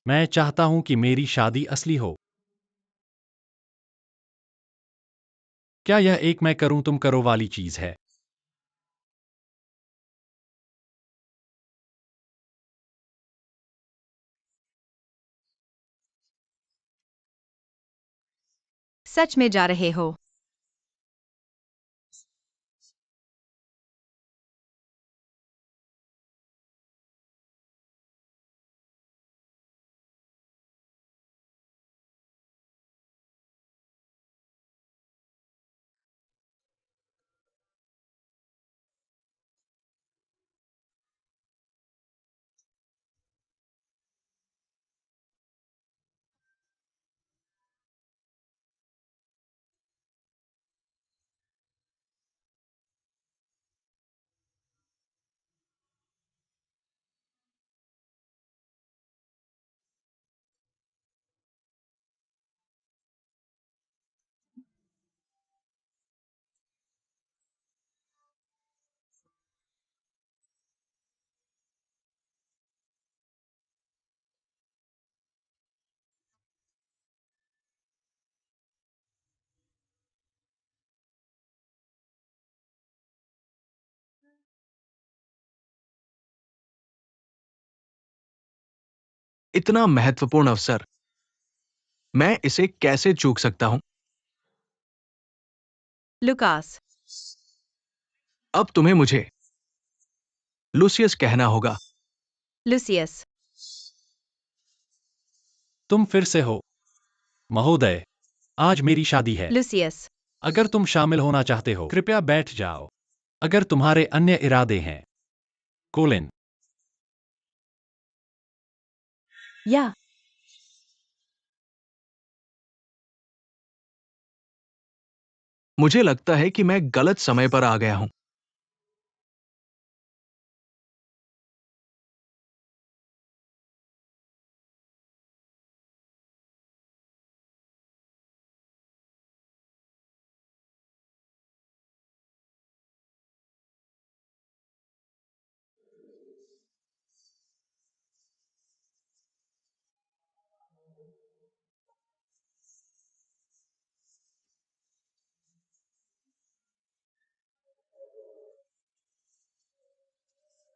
मैं चाहता हूं कि मेरी शादी असली हो। क्या यह एक मैं करूं तुम करो वाली चीज है? सच में जा रहे हो? इतना महत्वपूर्ण अवसर, मैं इसे कैसे चूक सकता हूं? लुकास। अब तुम्हें मुझे लूसियस कहना होगा। लुसियस। तुम फिर से हो महोदय, आज मेरी शादी है। लुसियस। अगर तुम शामिल होना चाहते हो कृपया बैठ जाओ। अगर तुम्हारे अन्य इरादे हैं। कोलिन। या मुझे लगता है कि मैं गलत समय पर आ गया हूं।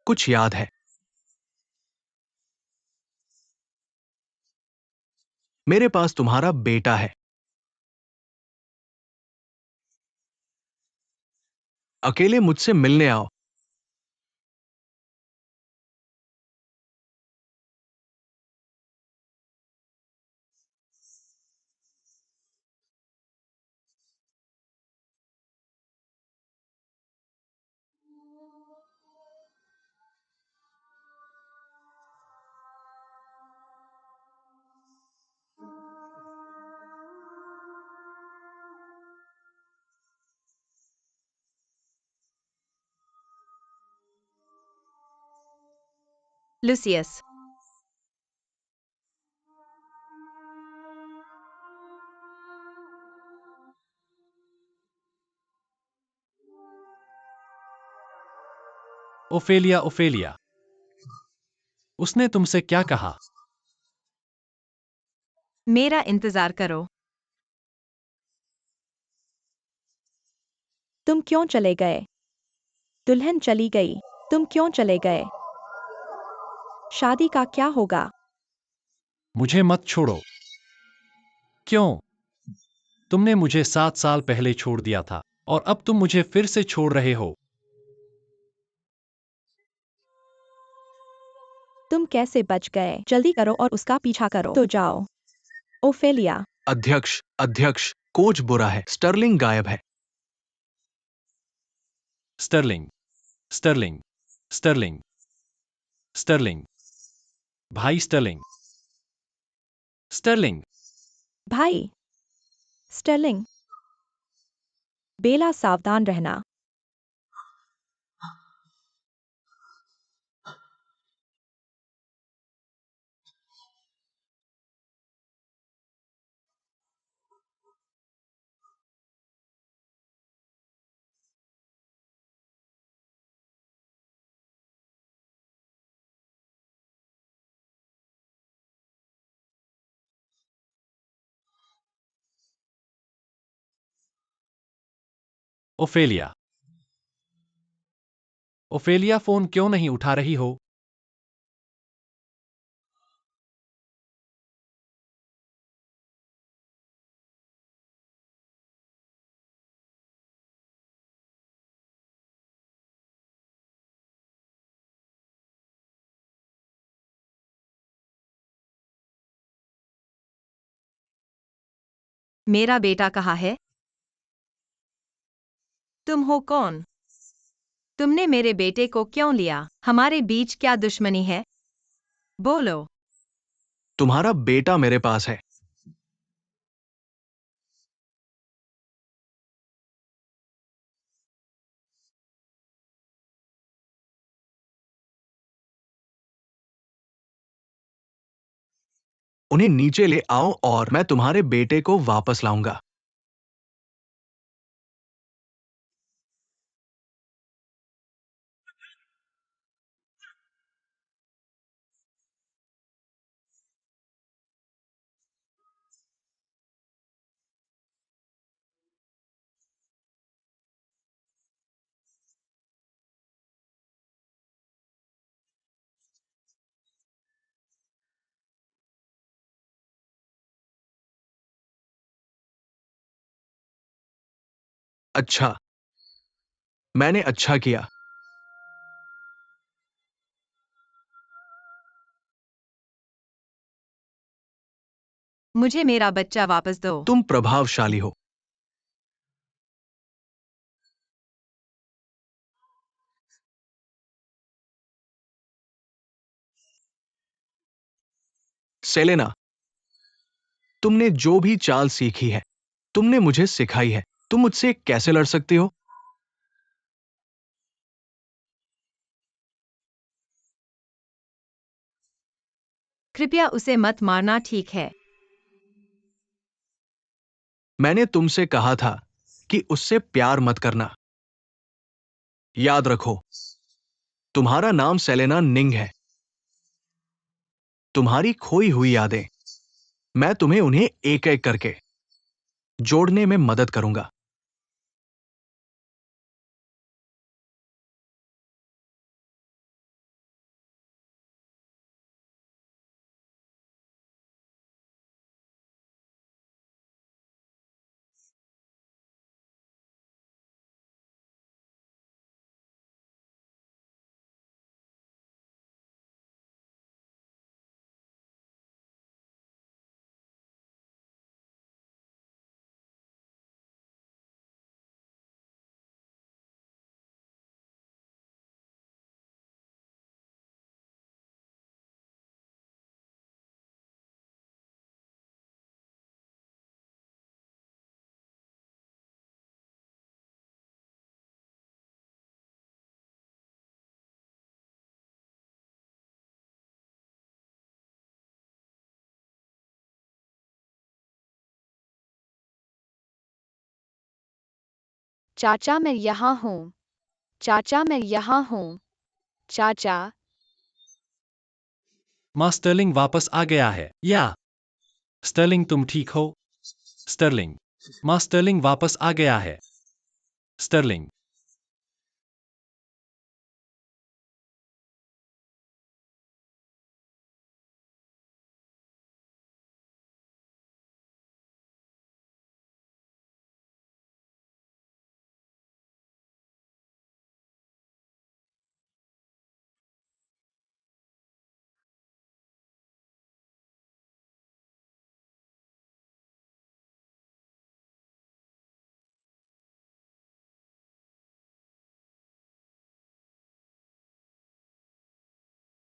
कुछ याद है। मेरे पास तुम्हारा बेटा है। अकेले मुझसे मिलने आओ। लुसियस। ओफेलिया, ओफेलिया, उसने तुमसे क्या कहा? मेरा इंतजार करो। तुम क्यों चले गए? दुल्हन चली गई। तुम क्यों चले गए? शादी का क्या होगा? मुझे मत छोड़ो। क्यों? तुमने मुझे 7 साल पहले छोड़ दिया था और अब तुम मुझे फिर से छोड़ रहे हो। तुम कैसे बच गए? जल्दी करो और उसका पीछा करो तो जाओ। ओफेलिया। अध्यक्ष, अध्यक्ष, कोच बुरा है। स्टर्लिंग गायब है। स्टर्लिंग, स्टर्लिंग, स्टर्लिंग, स्टर्लिंग, भाई स्टर्लिंग, स्टर्लिंग। भाई स्टर्लिंग। बेला, सावधान रहना। ओफेलिया, ओफेलिया, फोन क्यों नहीं उठा रही हो? मेरा बेटा कहाँ है? तुम हो कौन? तुमने मेरे बेटे को क्यों लिया? हमारे बीच क्या दुश्मनी है? बोलो। तुम्हारा बेटा मेरे पास है। उन्हें नीचे ले आओ और मैं तुम्हारे बेटे को वापस लाऊंगा। अच्छा, मैंने अच्छा किया। मुझे मेरा बच्चा वापस दो। तुम प्रभावशाली हो। सेलेना, तुमने जो भी चाल सीखी है, तुमने मुझे सिखाई है। तुम मुझसे कैसे लड़ सकती हो? कृपया उसे मत मारना, ठीक है? मैंने तुमसे कहा था कि उससे प्यार मत करना। याद रखो, तुम्हारा नाम सेलेना निंग है। तुम्हारी खोई हुई यादें, मैं तुम्हें उन्हें एक एक करके जोड़ने में मदद करूंगा। चाचा मैं यहाँ हूँ। चाचा मैं यहाँ हूँ। चाचा। माँ स्टर्लिंग वापस आ गया है। या स्टर्लिंग, तुम ठीक हो? स्टर्लिंग। माँ स्टर्लिंग वापस आ गया है। स्टर्लिंग।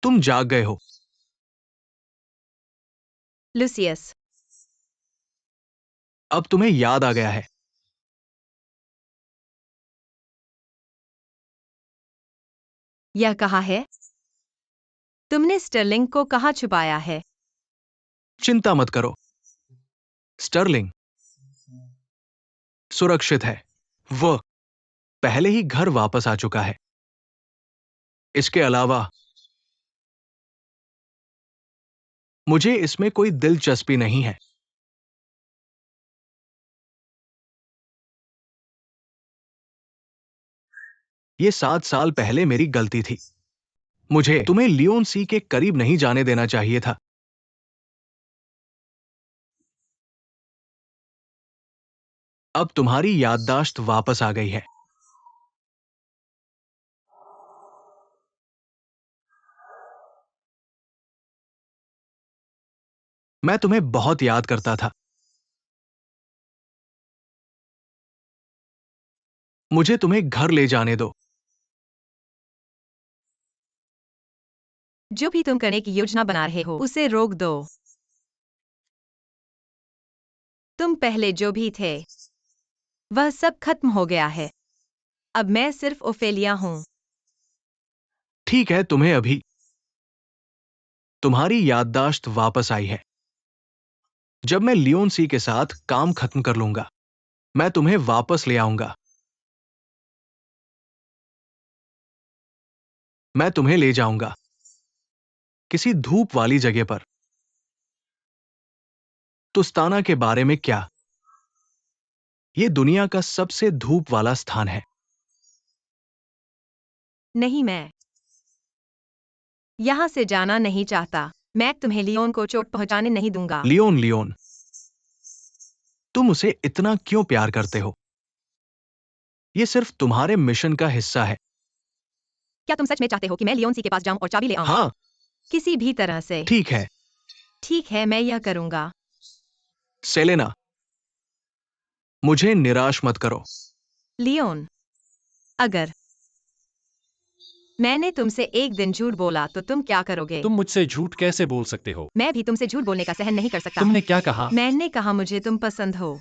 तुम जाग गए हो। लुसियस, अब तुम्हें याद आ गया है। यह कहाँ है? तुमने स्टर्लिंग को कहाँ छुपाया है? चिंता मत करो, स्टर्लिंग सुरक्षित है। वह पहले ही घर वापस आ चुका है। इसके अलावा मुझे इसमें कोई दिलचस्पी नहीं है। ये 7 साल पहले मेरी गलती थी। मुझे तुम्हें लियोन सी के करीब नहीं जाने देना चाहिए था। अब तुम्हारी याददाश्त वापस आ गई है। मैं तुम्हें बहुत याद करता था। मुझे तुम्हें घर ले जाने दो। जो भी तुम करने की योजना बना रहे हो, उसे रोक दो। तुम पहले जो भी थे, वह सब खत्म हो गया है। अब मैं सिर्फ ओफेलिया हूँ। ठीक है, तुम्हें अभी तुम्हारी याददाश्त वापस आई है। जब मैं लियोन सी के साथ काम खत्म कर लूंगा, मैं तुम्हें वापस ले आऊंगा। मैं तुम्हें ले जाऊंगा किसी धूप वाली जगह पर। तुस्ताना के बारे में क्या? यह दुनिया का सबसे धूप वाला स्थान है। नहीं, मैं यहाँ से जाना नहीं चाहता। मैं तुम्हें लियोन को चोट पहुँचाने नहीं दूंगा। लियोन, लियोन, तुम उसे इतना क्यों प्यार करते हो? ये सिर्फ तुम्हारे मिशन का हिस्सा है। क्या तुम सच में चाहते हो कि मैं लियोन सी के पास जाऊं और चाबी ले आऊं? हाँ, किसी भी तरह से। ठीक है। ठीक है, मैं यह करूंगा। सेलेना, मुझे निराश मत करो। लियोन, अगर मैंने तुमसे एक दिन झूठ बोला तो तुम क्या करोगे? तुम मुझसे झूठ कैसे बोल सकते हो? मैं भी तुमसे झूठ बोलने का सहन नहीं कर सकता। तुमने क्या कहा? मैंने कहा मुझे तुम पसंद हो।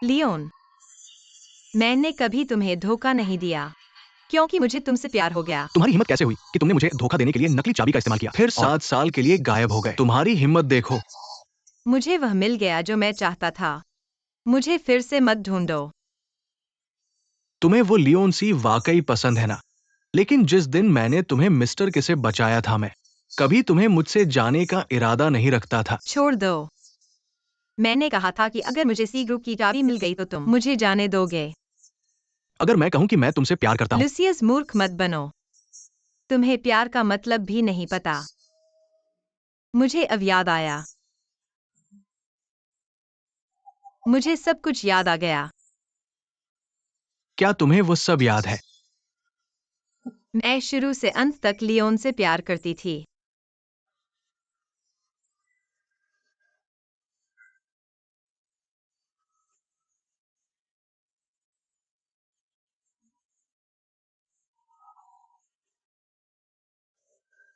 लियोन, मैंने कभी तुम्हें धोखा नहीं दिया क्योंकि मुझे तुमसे प्यार हो गया। तुम्हारी हिम्मत कैसे हुई कि तुमने मुझे धोखा देने के लिए नकली चाबी का इस्तेमाल किया, फिर 7 साल के लिए गायब हो गए? तुम्हारी हिम्मत देखो। मुझे वह मिल गया जो मैं चाहता था। मुझे फिर से मत ढूंढो। तुम्हें वो लियोन सी वाकई पसंद है ना? लेकिन जिस दिन मैंने तुम्हें मिस्टर के से बचाया था, मैं कभी तुम्हें मुझसे जाने का इरादा नहीं रखता था। छोड़ दो। मैंने कहा था कि अगर मुझे सी ग्रुप की चाबी मिल गई तो तुम मुझे जाने दोगे। अगर मैं कहूं कि मैं तुमसे प्यार करता हूं, लुसियस, मूर्ख मत बनो। तुम्हें प्यार का मतलब भी नहीं पता। मुझे अब याद आया। मुझे सब कुछ याद आ गया। क्या तुम्हें वो सब याद है? मैं शुरू से अंत तक लियोन से प्यार करती थी।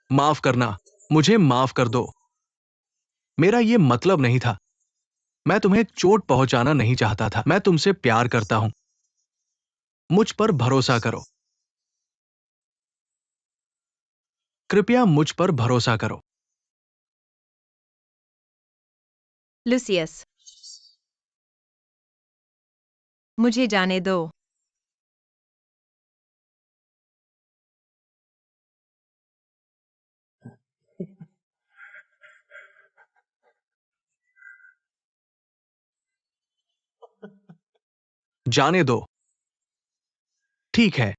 माफ करना, मुझे माफ कर दो। मेरा ये मतलब नहीं था। मैं तुम्हें चोट पहुंचाना नहीं चाहता था। मैं तुमसे प्यार करता हूं। मुझ पर भरोसा करो। कृपया मुझ पर भरोसा करो। लुसियस, मुझे जाने दो। जाने दो। ठीक है,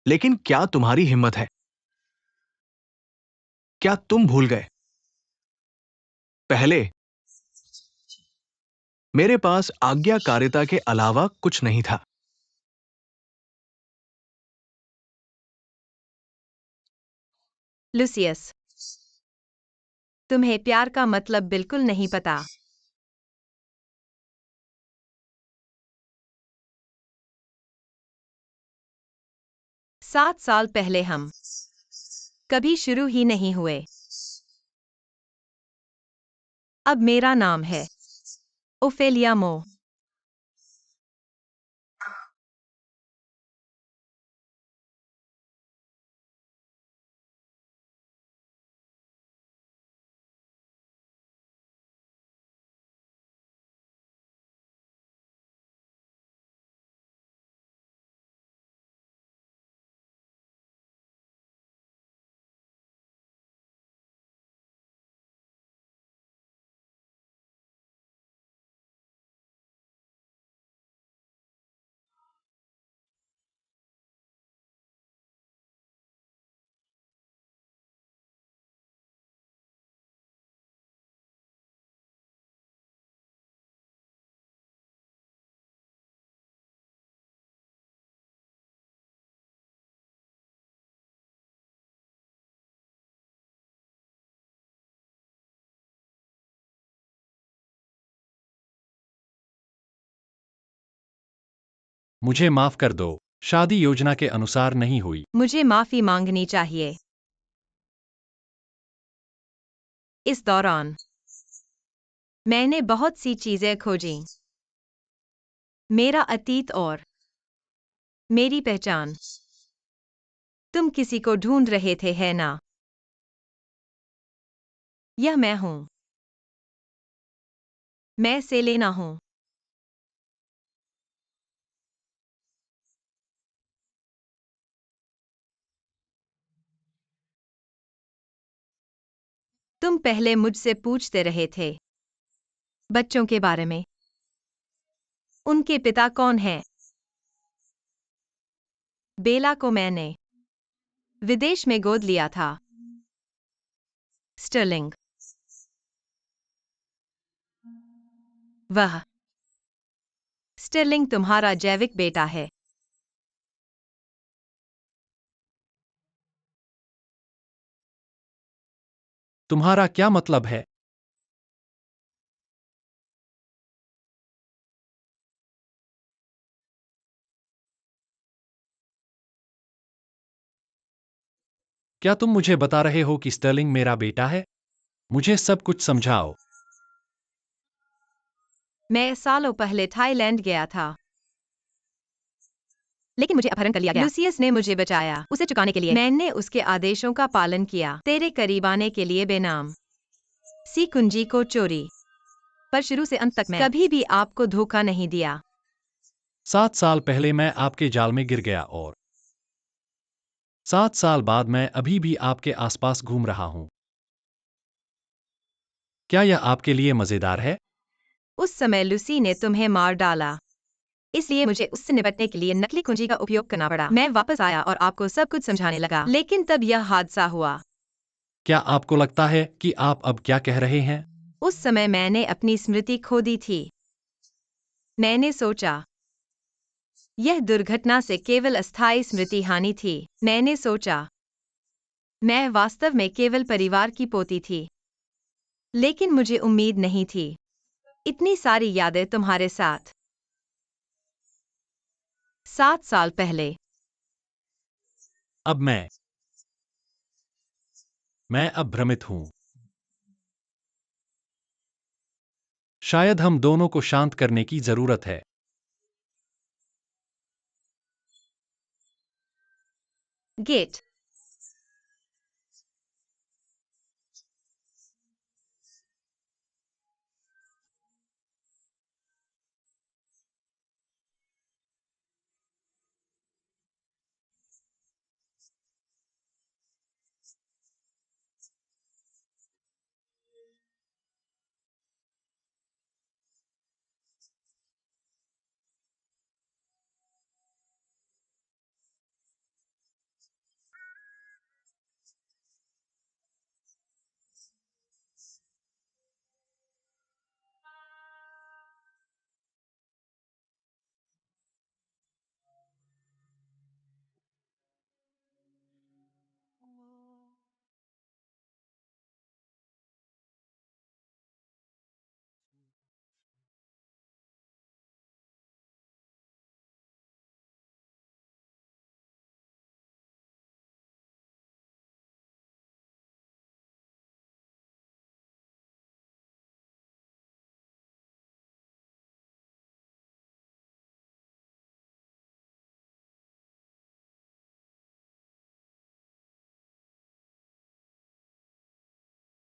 लेकिन क्या तुम्हारी हिम्मत है? क्या तुम भूल गए? पहले मेरे पास आज्ञाकारिता के अलावा कुछ नहीं था। लुसियस, तुम्हें प्यार का मतलब बिल्कुल नहीं पता। 7 साल पहले हम कभी शुरू ही नहीं हुए। अब मेरा नाम है ओफेलिया मो। मुझे माफ कर दो। शादी योजना के अनुसार नहीं हुई। मुझे माफी मांगनी चाहिए। इस दौरान मैंने बहुत सी चीजें खोजी। मेरा अतीत और मेरी पहचान। तुम किसी को ढूंढ रहे थे, है ना? यह मैं हूं। मैं सेलेना हूं। तुम पहले मुझसे पूछते रहे थे बच्चों के बारे में। उनके पिता कौन हैं? बेला को मैंने विदेश में गोद लिया था। स्टर्लिंग। वह स्टर्लिंग तुम्हारा जैविक बेटा है। तुम्हारा क्या मतलब है? क्या तुम मुझे बता रहे हो कि स्टर्लिंग मेरा बेटा है? मुझे सब कुछ समझाओ। मैं सालों पहले थाईलैंड गया था, लेकिन मुझे अपहरण कर लिया गया। लूसियस ने मुझे बचाया। उसे चुकाने के लिए मैंने उसके आदेशों का पालन किया। तेरे करीब आने के लिए बेनाम सी कुंजी को चोरी, पर शुरू से अंत तक मैं कभी भी आपको धोखा नहीं दिया। 7 साल पहले मैं आपके जाल में गिर गया और 7 साल बाद मैं अभी भी आपके आसपास घूम रहा हूं। क्या यह आपके लिए मजेदार है? उस समय लूसी ने तुम्हें मार डाला, इसलिए मुझे उससे निपटने के लिए नकली कुंजी का उपयोग करना पड़ा। मैं वापस आया और आपको सब कुछ समझाने लगा, लेकिन तब यह हादसा हुआ। क्या आपको लगता है कि आप अब क्या कह रहे हैं? उस समय मैंने अपनी स्मृति खो दी थी। मैंने सोचा यह दुर्घटना से केवल अस्थायी स्मृति हानि थी। मैंने सोचा मैं वास्तव में केवल परिवार की पोती थी, लेकिन मुझे उम्मीद नहीं थी। इतनी सारी यादें तुम्हारे साथ। 7 साल पहले अब मैं अब भ्रमित हूं। शायद हम दोनों को शांत करने की जरूरत है। गेट।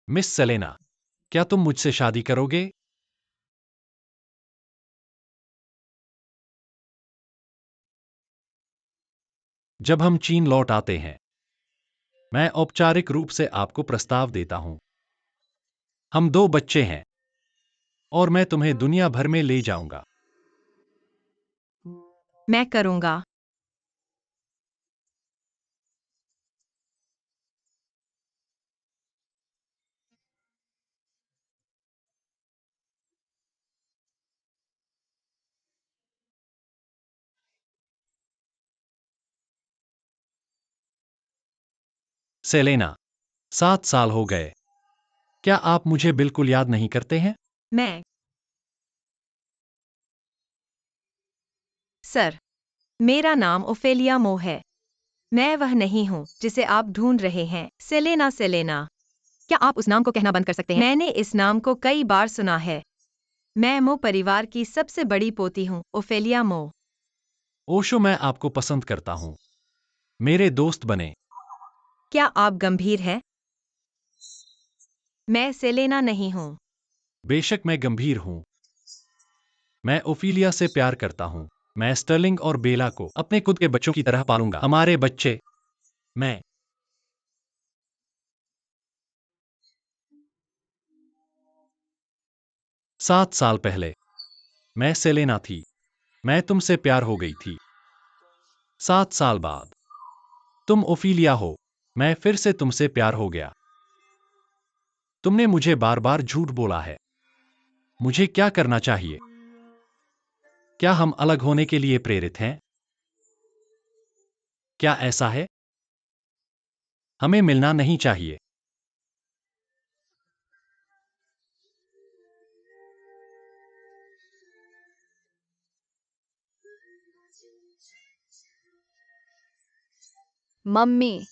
मिस सेलेना, क्या तुम मुझसे शादी करोगे? जब हम चीन लौट आते हैं, मैं औपचारिक रूप से आपको प्रस्ताव देता हूं। हम 2 बच्चे हैं और मैं तुम्हें दुनिया भर में ले जाऊंगा। मैं करूंगा। सेलेना, 7 साल हो गए। क्या आप मुझे बिल्कुल याद नहीं करते हैं? मैं सर, मेरा नाम ओफेलिया मो है। मैं वह नहीं हूँ जिसे आप ढूंढ रहे हैं। Selena Selena. क्या आप उस नाम को कहना बंद कर सकते हैं? मैंने इस नाम को कई बार सुना है। मैं मो परिवार की सबसे बड़ी पोती हूँ, ओफेलिया मो। ओशो, मैं आपको पसंद करता हूं। मेरे दोस्त बने। क्या आप गंभीर हैं? मैं सेलेना नहीं हूँ। बेशक मैं गंभीर हूं। मैं ओफिलिया से प्यार करता हूं। मैं स्टर्लिंग और बेला को अपने खुद के बच्चों की तरह पालूंगा। हमारे बच्चे। मैं 7 साल पहले मैं सेलेना थी। मैं तुमसे प्यार हो गई थी। 7 साल बाद तुम ओफिलिया हो। मैं फिर से तुमसे प्यार हो गया। तुमने मुझे बार बार झूठ बोला है। मुझे क्या करना चाहिए? क्या हम अलग होने के लिए प्रेरित हैं? क्या ऐसा है? हमें मिलना नहीं चाहिए। मम्मी,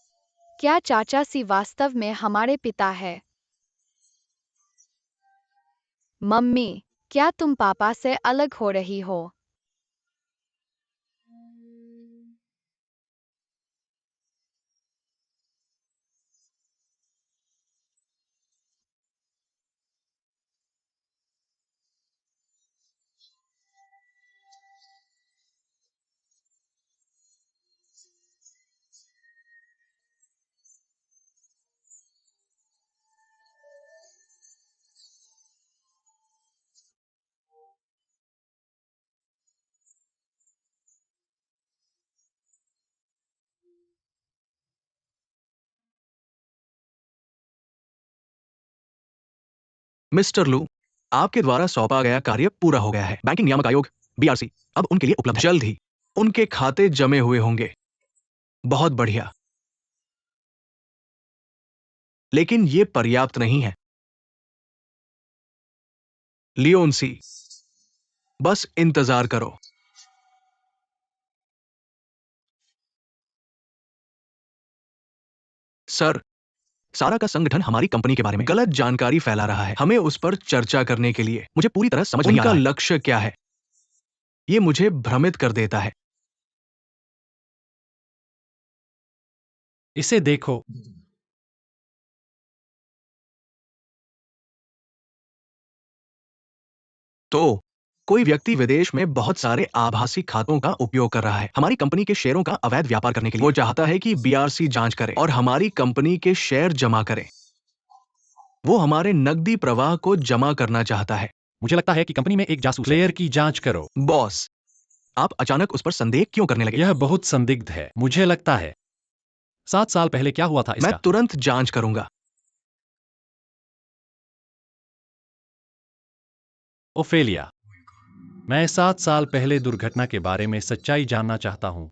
क्या चाचा सी वास्तव में हमारे पिता है? मम्मी, क्या तुम पापा से अलग हो रही हो? मिस्टर लू, आपके द्वारा सौंपा गया कार्य पूरा हो गया है। बैंकिंग नियामक आयोग बीआरसी अब उनके लिए उपलब्ध है। जल्द ही उनके खाते जमे हुए होंगे। बहुत बढ़िया। लेकिन ये पर्याप्त नहीं है। लियोनसी, बस इंतजार करो। सर, सारा का संगठन हमारी कंपनी के बारे में गलत जानकारी फैला रहा है। हमें उस पर चर्चा करने के लिए मुझे पूरी तरह समझ नहीं आ रहा है। उनका लक्ष्य क्या है? ये मुझे भ्रमित कर देता है। इसे देखो। तो कोई व्यक्ति विदेश में बहुत सारे आभासी खातों का उपयोग कर रहा है हमारी कंपनी के शेयरों का अवैध व्यापार करने के लिए। वो चाहता है कि बीआरसी जांच करे और हमारी कंपनी के शेयर जमा करे। वो हमारे नकदी प्रवाह को जमा करना चाहता है। मुझे लगता है कि कंपनी में एक जासूस प्लेयर की जांच करो। बॉस, आप अचानक उस पर संदेह क्यों करने लगे? यह बहुत संदिग्ध है, मुझे लगता है। 7 साल पहले क्या हुआ था मैं इसका? तुरंत जांच करूंगा। ओफेलिया, मैं 7 साल पहले दुर्घटना के बारे में सच्चाई जानना चाहता हूं।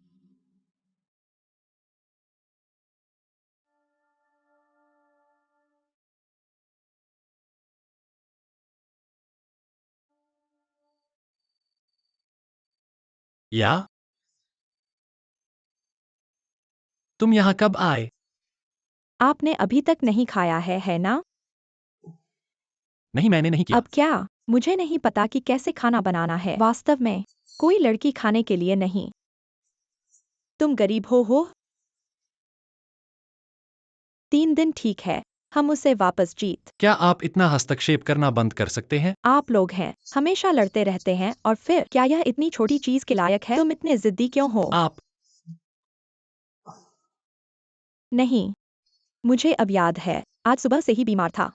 या तुम यहां कब आए? आपने अभी तक नहीं खाया है ना? नहीं, मैंने नहीं किया। अब क्या? मुझे नहीं पता कि कैसे खाना बनाना है। वास्तव में कोई लड़की खाने के लिए नहीं। तुम गरीब हो? 3 दिन ठीक है, हम उसे वापस जीत। क्या आप इतना हस्तक्षेप करना बंद कर सकते हैं? आप लोग हैं, हमेशा लड़ते रहते हैं और फिर क्या यह इतनी छोटी चीज के लायक है? तुम इतने जिद्दी क्यों हो? आप नहीं, मुझे अब याद है, आज सुबह से ही बीमार था।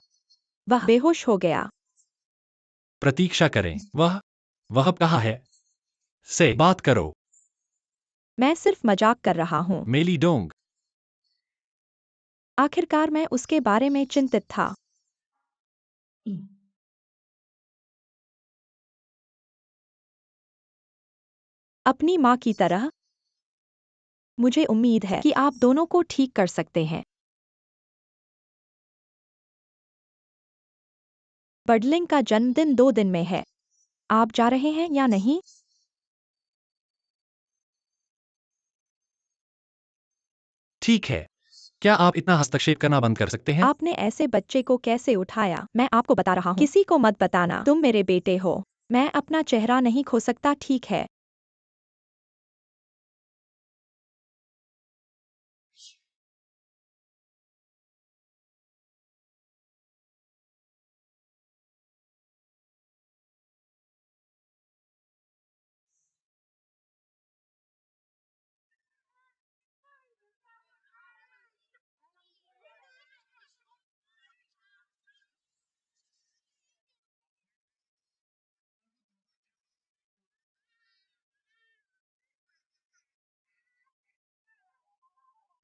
वह बेहोश हो गया। प्रतीक्षा करें। वह अब कहाँ है? से बात करो। मैं सिर्फ मजाक कर रहा हूँ। मेली डोंग। आखिरकार मैं उसके बारे में चिंतित था। अपनी माँ की तरह। मुझे उम्मीद है कि आप दोनों को ठीक कर सकते हैं। बडलिंग का जन्मदिन 2 दिन में है। आप जा रहे हैं या नहीं? ठीक है। क्या आप इतना हस्तक्षेप करना बंद कर सकते हैं? आपने ऐसे बच्चे को कैसे उठाया? मैं आपको बता रहा हूँ, किसी को मत बताना। तुम मेरे बेटे हो। मैं अपना चेहरा नहीं खो सकता, ठीक है?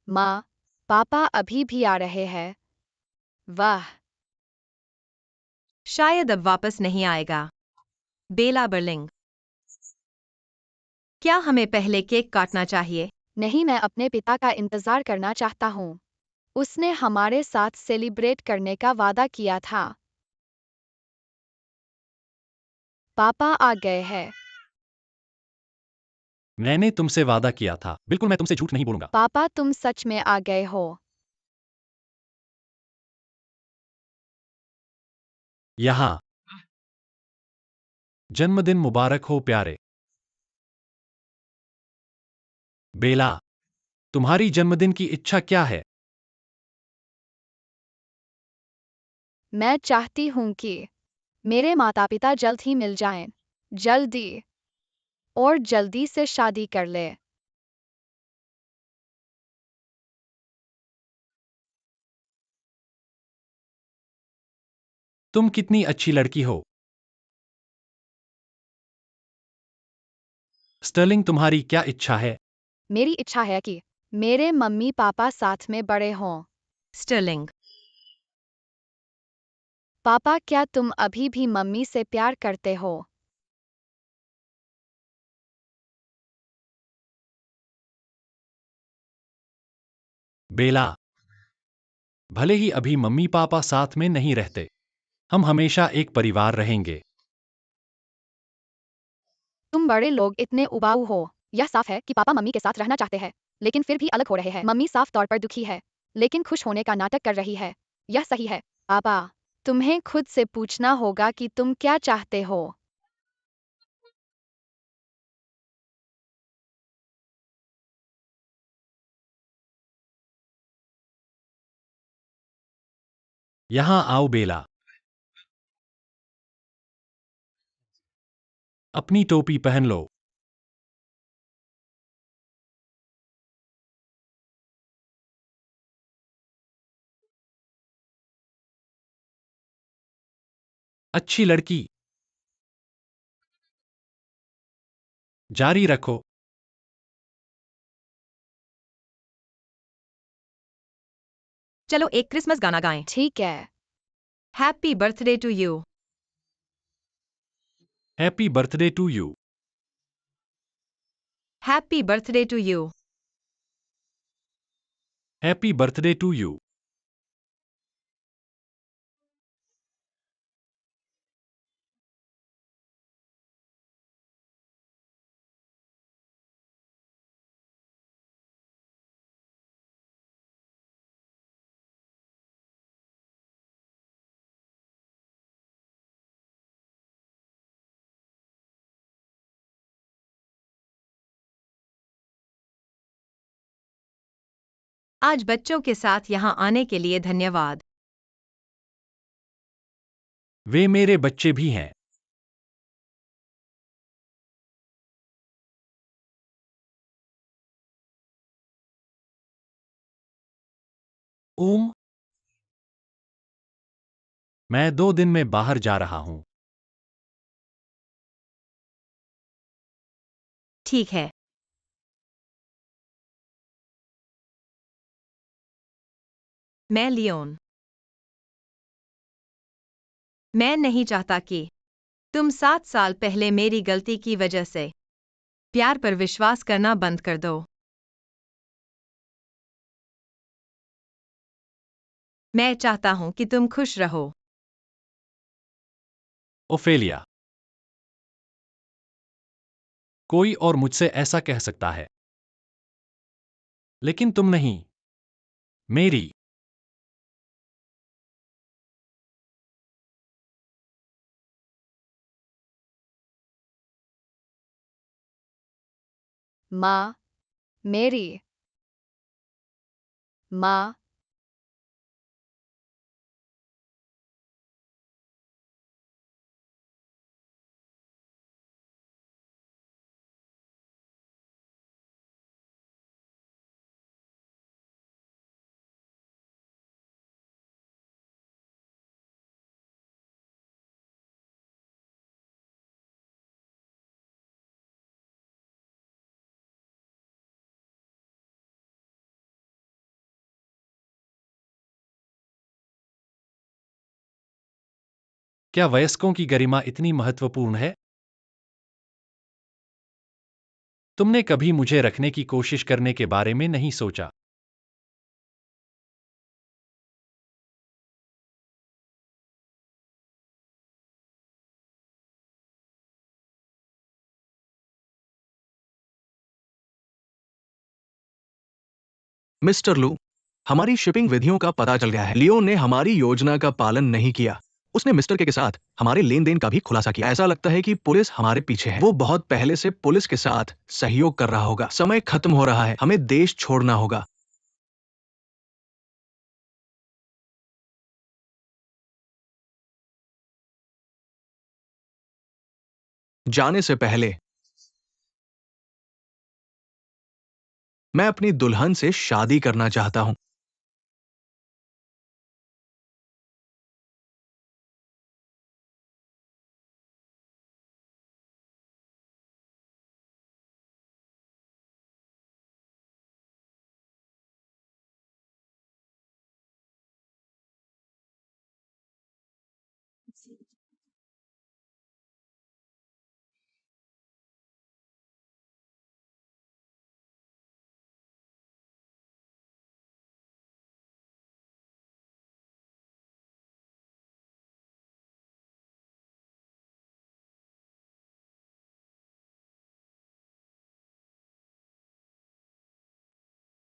माँ, पापा अभी भी आ रहे हैं। वाह, शायद अब वापस नहीं आएगा। बेला बर्लिंग। क्या हमें पहले केक काटना चाहिए? नहीं, मैं अपने पिता का इंतजार करना चाहता हूँ। उसने हमारे साथ सेलिब्रेट करने का वादा किया था। पापा आ गए हैं। मैंने तुमसे वादा किया था, बिल्कुल मैं तुमसे झूठ नहीं बोलूंगा। पापा, तुम सच में आ गए हो। यहाँ जन्मदिन मुबारक हो प्यारे। बेला, तुम्हारी जन्मदिन की इच्छा क्या है? मैं चाहती हूँ कि मेरे माता पिता जल्द ही मिल जाएं। जल्दी। और जल्दी से शादी कर ले। तुम कितनी अच्छी लड़की हो। स्टर्लिंग, तुम्हारी क्या इच्छा है? मेरी इच्छा है कि मेरे मम्मी पापा साथ में बड़े हों। स्टर्लिंग, पापा, क्या तुम अभी भी मम्मी से प्यार करते हो? बेला, भले ही अभी मम्मी पापा साथ में नहीं रहते, हम हमेशा एक परिवार रहेंगे। तुम बड़े लोग इतने उबाऊ हो। यह साफ है कि पापा मम्मी के साथ रहना चाहते हैं, लेकिन फिर भी अलग हो रहे हैं। मम्मी साफ तौर पर दुखी है, लेकिन खुश होने का नाटक कर रही है। यह सही है। पापा, तुम्हें खुद से पूछना होगा कि तुम क्या चाहते हो। यहाँ आओ बेला। अपनी टोपी पहन लो। अच्छी लड़की। जारी रखो। चलो एक क्रिसमस गाना गाएं। ठीक है। Happy birthday to you. Happy birthday to you. Happy birthday to you. Happy birthday to you. आज बच्चों के साथ यहाँ आने के लिए धन्यवाद। वे मेरे बच्चे भी हैं। ओम, मैं 2 दिन में बाहर जा रहा हूं। ठीक है। मैं लियोन। मैं नहीं चाहता कि तुम 7 साल पहले मेरी गलती की वजह से प्यार पर विश्वास करना बंद कर दो। मैं चाहता हूं कि तुम खुश रहो। ओफेलिया, कोई और मुझसे ऐसा कह सकता है, लेकिन तुम नहीं। मेरी माँ, मेरी माँ। क्या वयस्कों की गरिमा इतनी महत्वपूर्ण है? तुमने कभी मुझे रखने की कोशिश करने के बारे में नहीं सोचा। मिस्टर लू, हमारी शिपिंग विधियों का पता चल गया है। लियो ने हमारी योजना का पालन नहीं किया। उसने मिस्टर के साथ हमारे लेन देन का भी खुलासा किया। ऐसा लगता है कि पुलिस हमारे पीछे है। वो बहुत पहले से पुलिस के साथ सहयोग कर रहा होगा। समय खत्म हो रहा है, हमें देश छोड़ना होगा। जाने से पहले मैं अपनी दुल्हन से शादी करना चाहता हूं।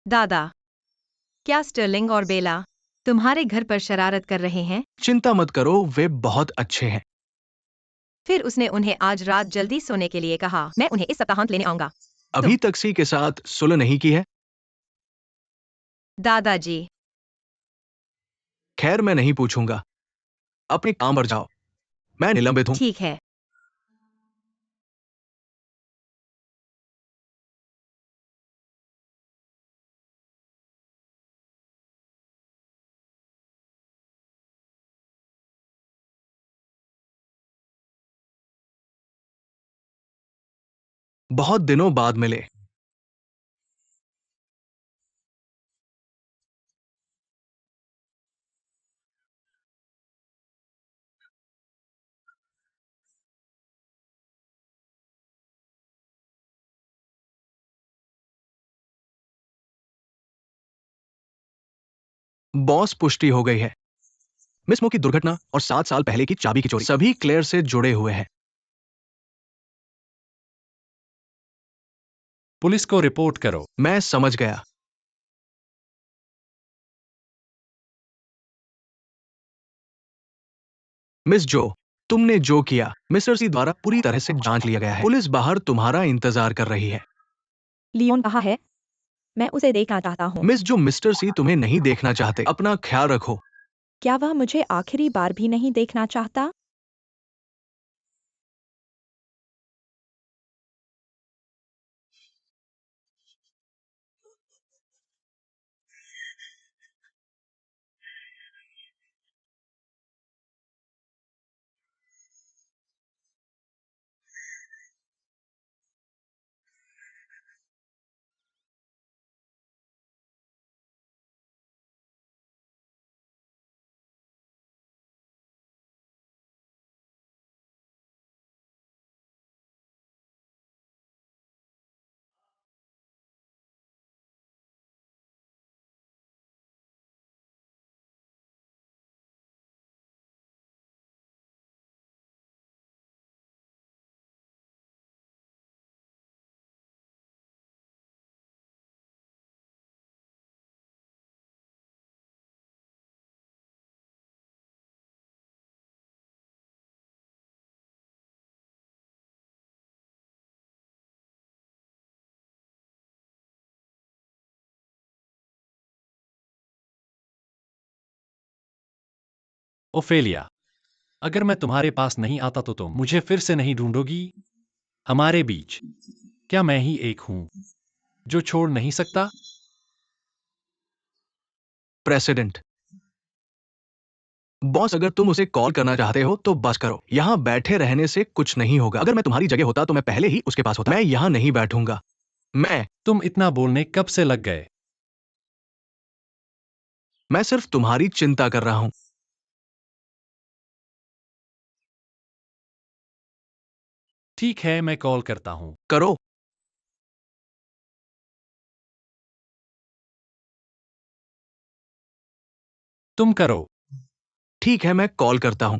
दादा, क्या स्टर्लिंग और बेला तुम्हारे घर पर शरारत कर रहे हैं? चिंता मत करो, वे बहुत अच्छे हैं। फिर उसने उन्हें आज रात जल्दी सोने के लिए कहा। मैं उन्हें इस सप्ताहांत लेने आऊंगा। अभी तक सी के साथ सुलह नहीं की है। दादाजी, खैर, मैं नहीं पूछूंगा। अपने काम पर जाओ, मैं निलंबित हूं। ठीक है। बहुत दिनों बाद मिले। बॉस, पुष्टि हो गई है। मिस मो की दुर्घटना और 7 साल पहले की चाबी की चोरी सभी क्लेयर से जुड़े हुए हैं। पुलिस को रिपोर्ट करो। मैं समझ गया। मिस जो, तुमने जो किया मिस्टर सी द्वारा पूरी तरह से जांच लिया गया है। पुलिस बाहर तुम्हारा इंतजार कर रही है। लियोन कहाँ है? मैं उसे देखना चाहता हूँ। मिस जो, मिस्टर सी तुम्हें नहीं देखना चाहते। अपना ख्याल रखो। क्या वह मुझे आखिरी बार भी नहीं देखना चाहता? ओफेलिया, अगर मैं तुम्हारे पास नहीं आता तो तुम मुझे फिर से नहीं ढूंढोगी? हमारे बीच क्या मैं ही एक हूं जो छोड़ नहीं सकता? प्रेसिडेंट। बॉस, अगर तुम उसे कॉल करना चाहते हो तो बस करो। यहाँ बैठे रहने से कुछ नहीं होगा। अगर मैं तुम्हारी जगह होता तो मैं पहले ही उसके पास होता। मैं यहाँ नहीं बैठूंगा। तुम इतना बोलने कब से लग गए? मैं सिर्फ तुम्हारी चिंता कर रहा हूं। ठीक है, मैं कॉल करता हूं। करो। तुम करो। ठीक है, मैं कॉल करता हूं।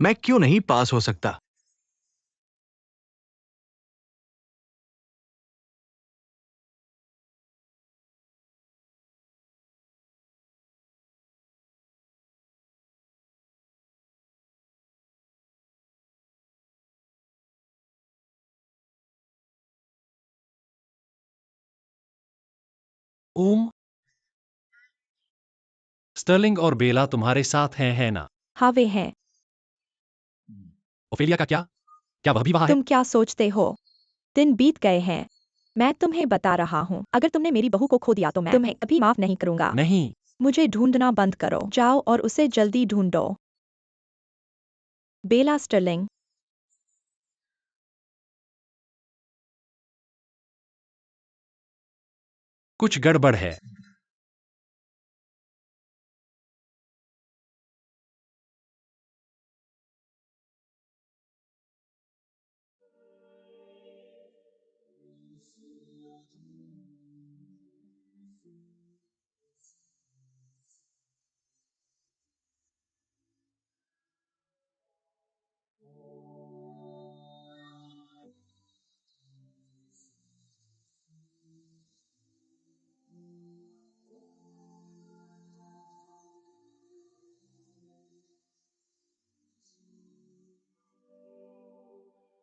मैं क्यों नहीं पास हो सकता? स्टर्लिंग और बेला तुम्हारे साथ हैं, है ना? हाँ वे हैं। ओफेलिया का क्या? क्या वह भी वहां है? तुम क्या सोचते हो? दिन बीत गए हैं। मैं तुम्हें बता रहा हूँ, अगर तुमने मेरी बहू को खो दिया तो मैं तुम्हें कभी माफ नहीं करूंगा। नहीं। मुझे ढूंढना बंद करो, जाओ और उसे जल्दी ढूंढो। बेला स्टर्लिंग। कुछ गड़बड़ है।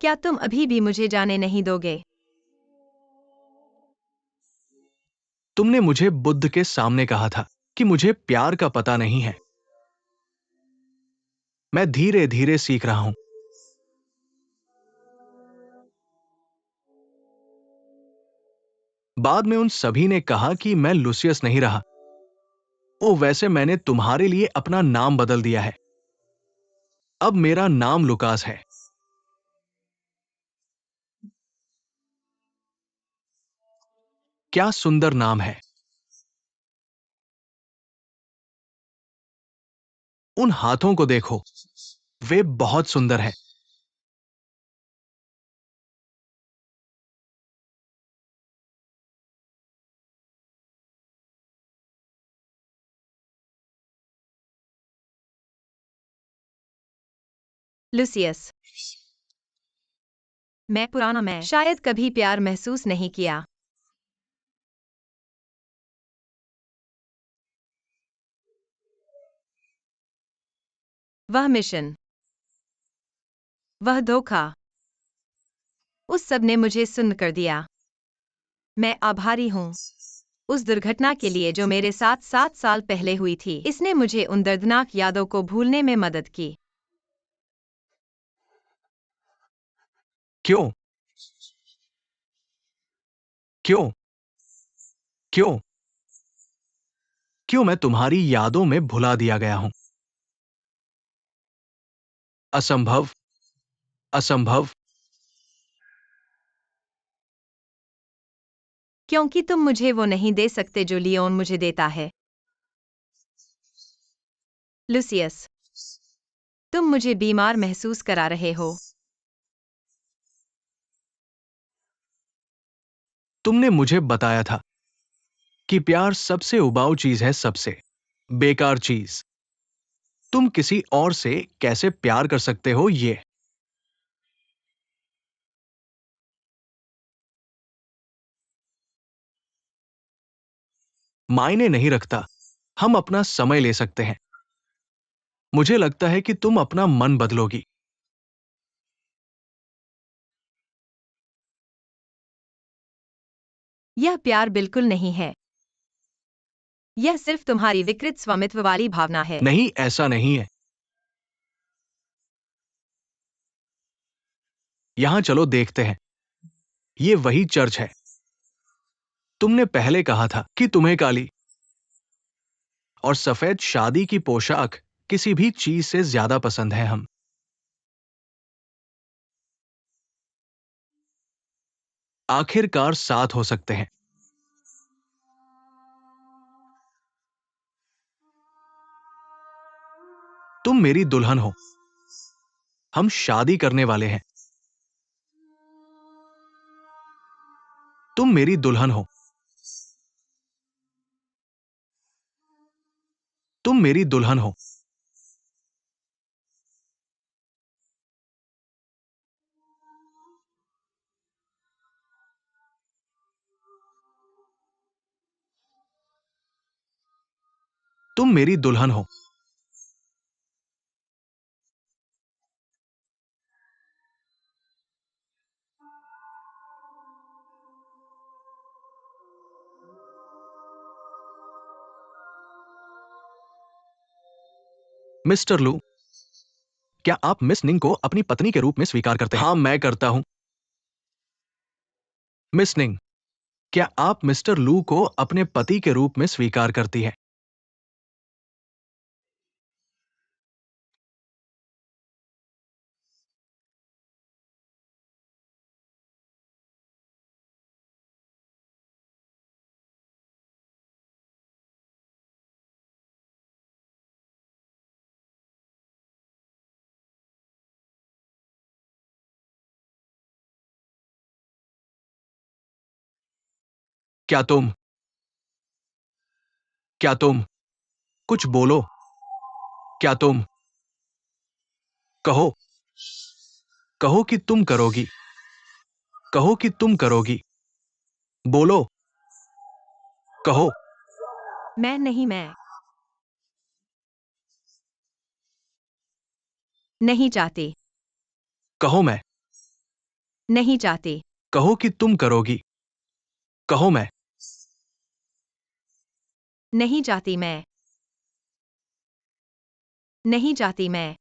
क्या तुम अभी भी मुझे जाने नहीं दोगे? तुमने मुझे बुद्ध के सामने कहा था कि मुझे प्यार का पता नहीं है। मैं धीरे धीरे सीख रहा हूं। बाद में उन सभी ने कहा कि मैं लुसियस नहीं रहा। ओ, वैसे मैंने तुम्हारे लिए अपना नाम बदल दिया है। अब मेरा नाम लुकास है। क्या सुंदर नाम है। उन हाथों को देखो, वे बहुत सुंदर हैं। लुसियस, मैं शायद कभी प्यार महसूस नहीं किया। वह मिशन, वह धोखा, उस सब ने मुझे सुन्न कर दिया। मैं आभारी हूँ उस दुर्घटना के लिए जो मेरे साथ 7 साल पहले हुई थी। इसने मुझे उन दर्दनाक यादों को भूलने में मदद की। क्यों? क्यों? क्यों? क्यों मैं तुम्हारी यादों में भुला दिया गया हूं? असंभव। असंभव। क्योंकि तुम मुझे वो नहीं दे सकते जो लियोन मुझे देता है। लुसियस, तुम मुझे बीमार महसूस करा रहे हो। तुमने मुझे बताया था कि प्यार सबसे उबाऊ चीज है, सबसे बेकार चीज। तुम किसी और से कैसे प्यार कर सकते हो, ये मायने नहीं रखता। हम अपना समय ले सकते हैं। मुझे लगता है कि तुम अपना मन बदलोगी। यह प्यार बिल्कुल नहीं है। यह सिर्फ तुम्हारी विकृत स्वामित्व वाली भावना है। नहीं, ऐसा नहीं है। यहां चलो देखते हैं। ये वही चर्च है। तुमने पहले कहा था कि तुम्हें काली और सफेद शादी की पोशाक किसी भी चीज से ज्यादा पसंद है। हम आखिरकार साथ हो सकते हैं। तुम मेरी दुल्हन हो। हम शादी करने वाले हैं। तुम मेरी दुल्हन हो। तुम मेरी दुल्हन हो। तुम मेरी दुल्हन हो। मिस्टर लू, क्या आप मिस निंग को अपनी पत्नी के रूप में स्वीकार करते हैं? हाँ, मैं करता हूं। मिस निंग, क्या आप मिस्टर लू को अपने पति के रूप में स्वीकार करती हैं? क्या तुम क्या तुम कुछ बोलो? क्या तुम कहो कहो कि तुम करोगी? कहो कि तुम करोगी? बोलो, कहो। मैं नहीं, मैं नहीं चाहती। कहो मैं। नहीं चाहती। कहो कि तुम करोगी। कहो मैं। नहीं चाहती मैं। नहीं चाहती मैं।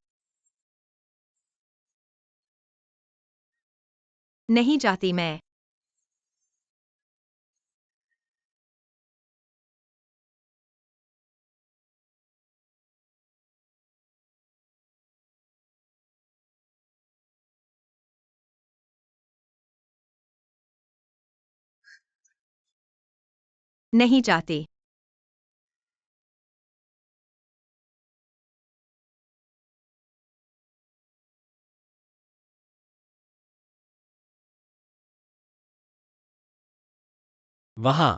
नहीं चाहती मैं। नहीं चाहती। वहां।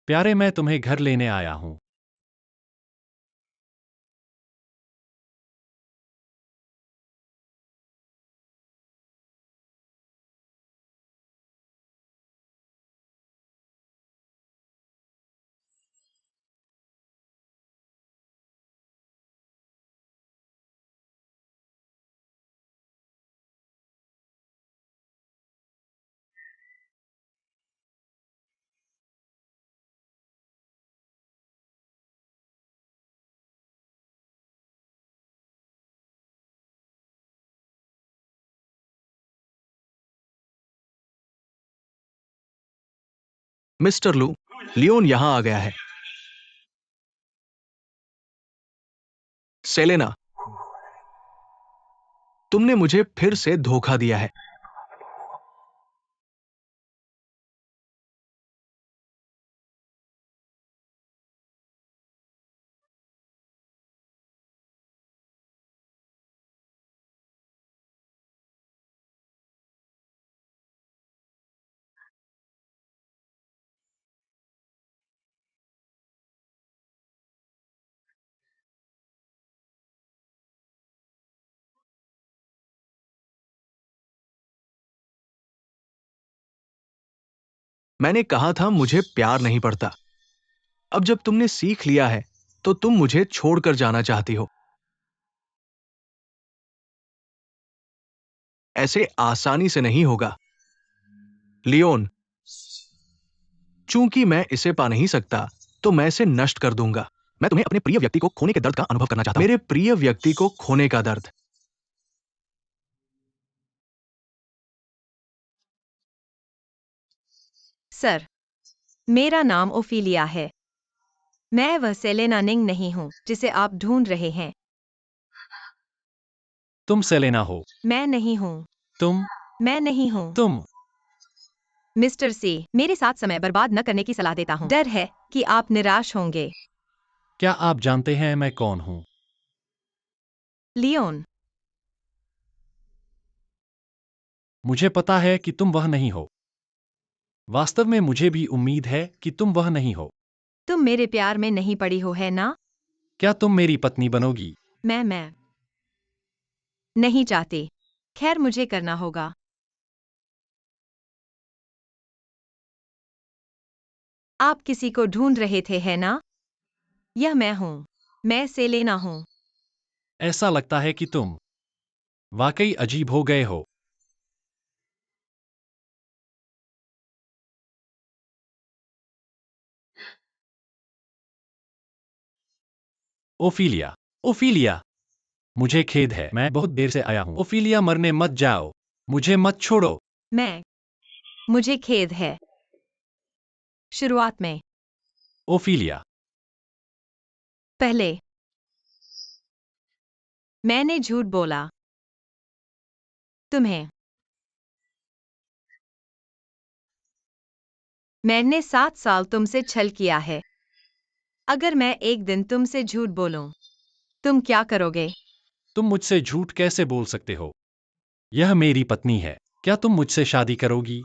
प्यारे, मैं तुम्हें घर लेने आया हूं। मिस्टर लू, लियोन यहां आ गया है। सेलेना, तुमने मुझे फिर से धोखा दिया है। मैंने कहा था मुझे प्यार नहीं पड़ता। अब जब तुमने सीख लिया है तो तुम मुझे छोड़कर जाना चाहती हो। ऐसे आसानी से नहीं होगा लियोन। चूंकि मैं इसे पा नहीं सकता तो मैं इसे नष्ट कर दूंगा। मैं तुम्हें अपने प्रिय व्यक्ति को खोने के दर्द का अनुभव करना चाहता हूं। मेरे प्रिय व्यक्ति को खोने का दर्द। सर, मेरा नाम ओफिलिया है। मैं वह सेलेना निंग नहीं हूं जिसे आप ढूंढ रहे हैं। तुम सेलेना हो। मैं नहीं हूं। तुम मैं नहीं हूं। तुम मिस्टर सी, मेरे साथ समय बर्बाद न करने की सलाह देता हूँ। डर है कि आप निराश होंगे। क्या आप जानते हैं मैं कौन हूँ? लियोन। मुझे पता है कि तुम वह नहीं हो। वास्तव में मुझे भी उम्मीद है कि तुम वह नहीं हो। तुम मेरे प्यार में नहीं पड़ी हो, है ना? क्या तुम मेरी पत्नी बनोगी? मैं नहीं चाहती। खैर, मुझे करना होगा। आप किसी को ढूंढ रहे थे, है ना? यह मैं हूँ। मैं सेलेना हूँ। ऐसा लगता है कि तुम वाकई अजीब हो गए हो। ओफिलिया। ओफिलिया, मुझे खेद है, मैं बहुत देर से आया हूँ। ओफिलिया, मरने मत जाओ। मुझे मत छोड़ो। मुझे खेद है। शुरुआत में। ओफिलिया। पहले मैंने झूठ बोला। तुम्हें। मैंने 7 साल तुमसे छल किया है। अगर मैं एक दिन तुमसे झूठ बोलूं, तुम क्या करोगे? तुम मुझसे झूठ कैसे बोल सकते हो? यह मेरी पत्नी है। क्या तुम मुझसे शादी करोगी?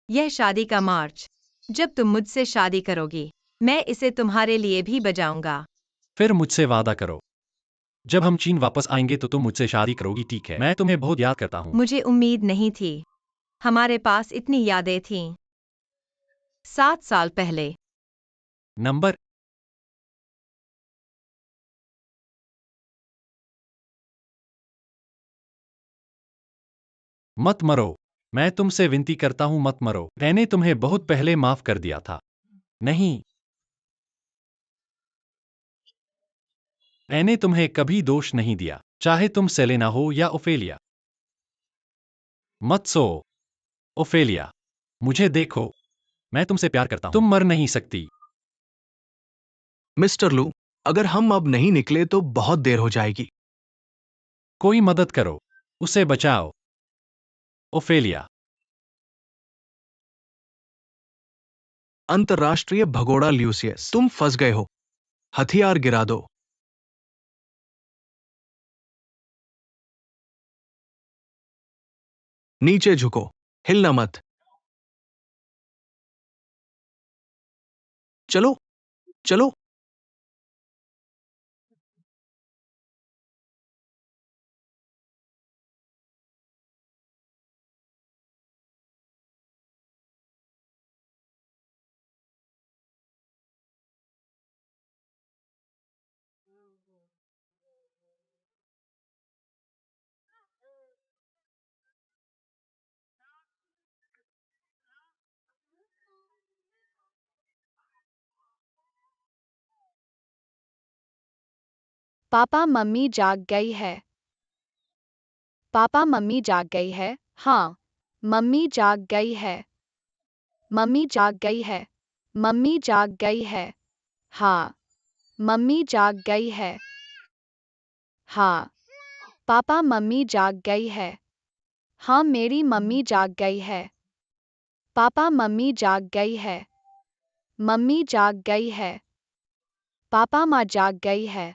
यह शादी का मार्च। जब तुम मुझसे शादी करोगी, मैं इसे तुम्हारे लिए भी बजाऊंगा। फिर मुझसे वादा करो। जब हम चीन वापस आएंगे तो तुम मुझसे शादी करोगी, ठीक है? मैं तुम्हें बहुत याद करता हूँ। मुझे उम्मीद नहीं थी। हमारे पास इतनी यादें थीं। 7 साल पहले। नंबर। मत मरो। मैं तुमसे विनती करता हूँ, मत मरो। मैंने तुम्हें बहुत पहले माफ कर दिया था। नहीं, मैंने तुम्हें कभी दोष नहीं दिया, चाहे तुम सेलेना हो या ओफेलिया। मत सो। ओफेलिया, मुझे देखो। मैं तुमसे प्यार करता हूं। तुम मर नहीं सकती। मिस्टर लू, अगर हम अब नहीं निकले तो बहुत देर हो जाएगी। कोई मदद करो। उसे बचाओ। ओफेलिया। अंतर्राष्ट्रीय भगोड़ा ल्यूसियस, तुम फंस गए हो। हथियार गिरा दो। नीचे झुको। हिलना मत। चलो, चलो। पापा मम्मी जाग गई है। पापा मम्मी जाग गई है। हाँ, मम्मी जाग गई है। मम्मी जाग गई है। मम्मी जाग गई है। हाँ, मम्मी जाग गई है। हाँ, पापा मम्मी जाग गई है। हाँ, मेरी मम्मी जाग गई है। पापा मम्मी जाग गई है। मम्मी जाग गई है। पापा माँ जाग गई है।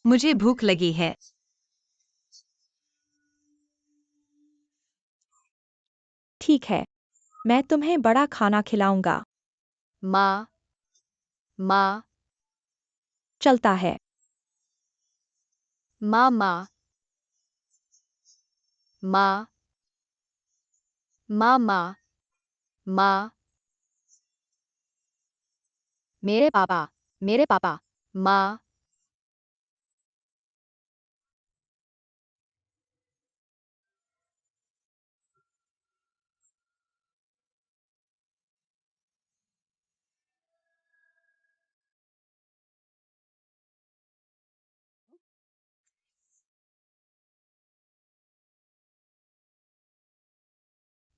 मुझे भूख लगी है। ठीक है, मैं तुम्हें बड़ा खाना खिलाऊंगा। माँ, माँ, चलता है। माँ, माँ, माँ, माँ, माँ, माँ, मेरे पापा, माँ,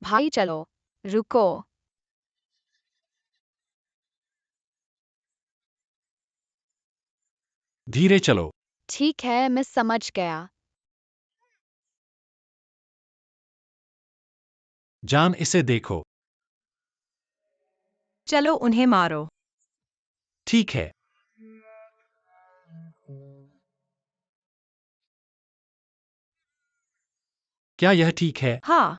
भाई चलो, रुको, धीरे चलो। ठीक है मैं समझ गया। जान, इसे देखो। चलो उन्हें मारो। ठीक है। क्या यह ठीक है? हाँ,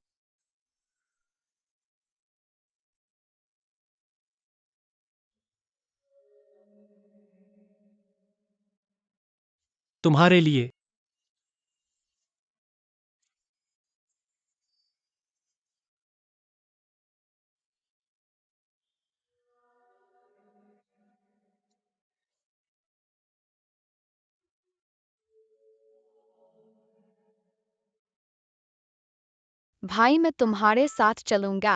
तुम्हारे लिए। भाई मैं तुम्हारे साथ चलूंगा।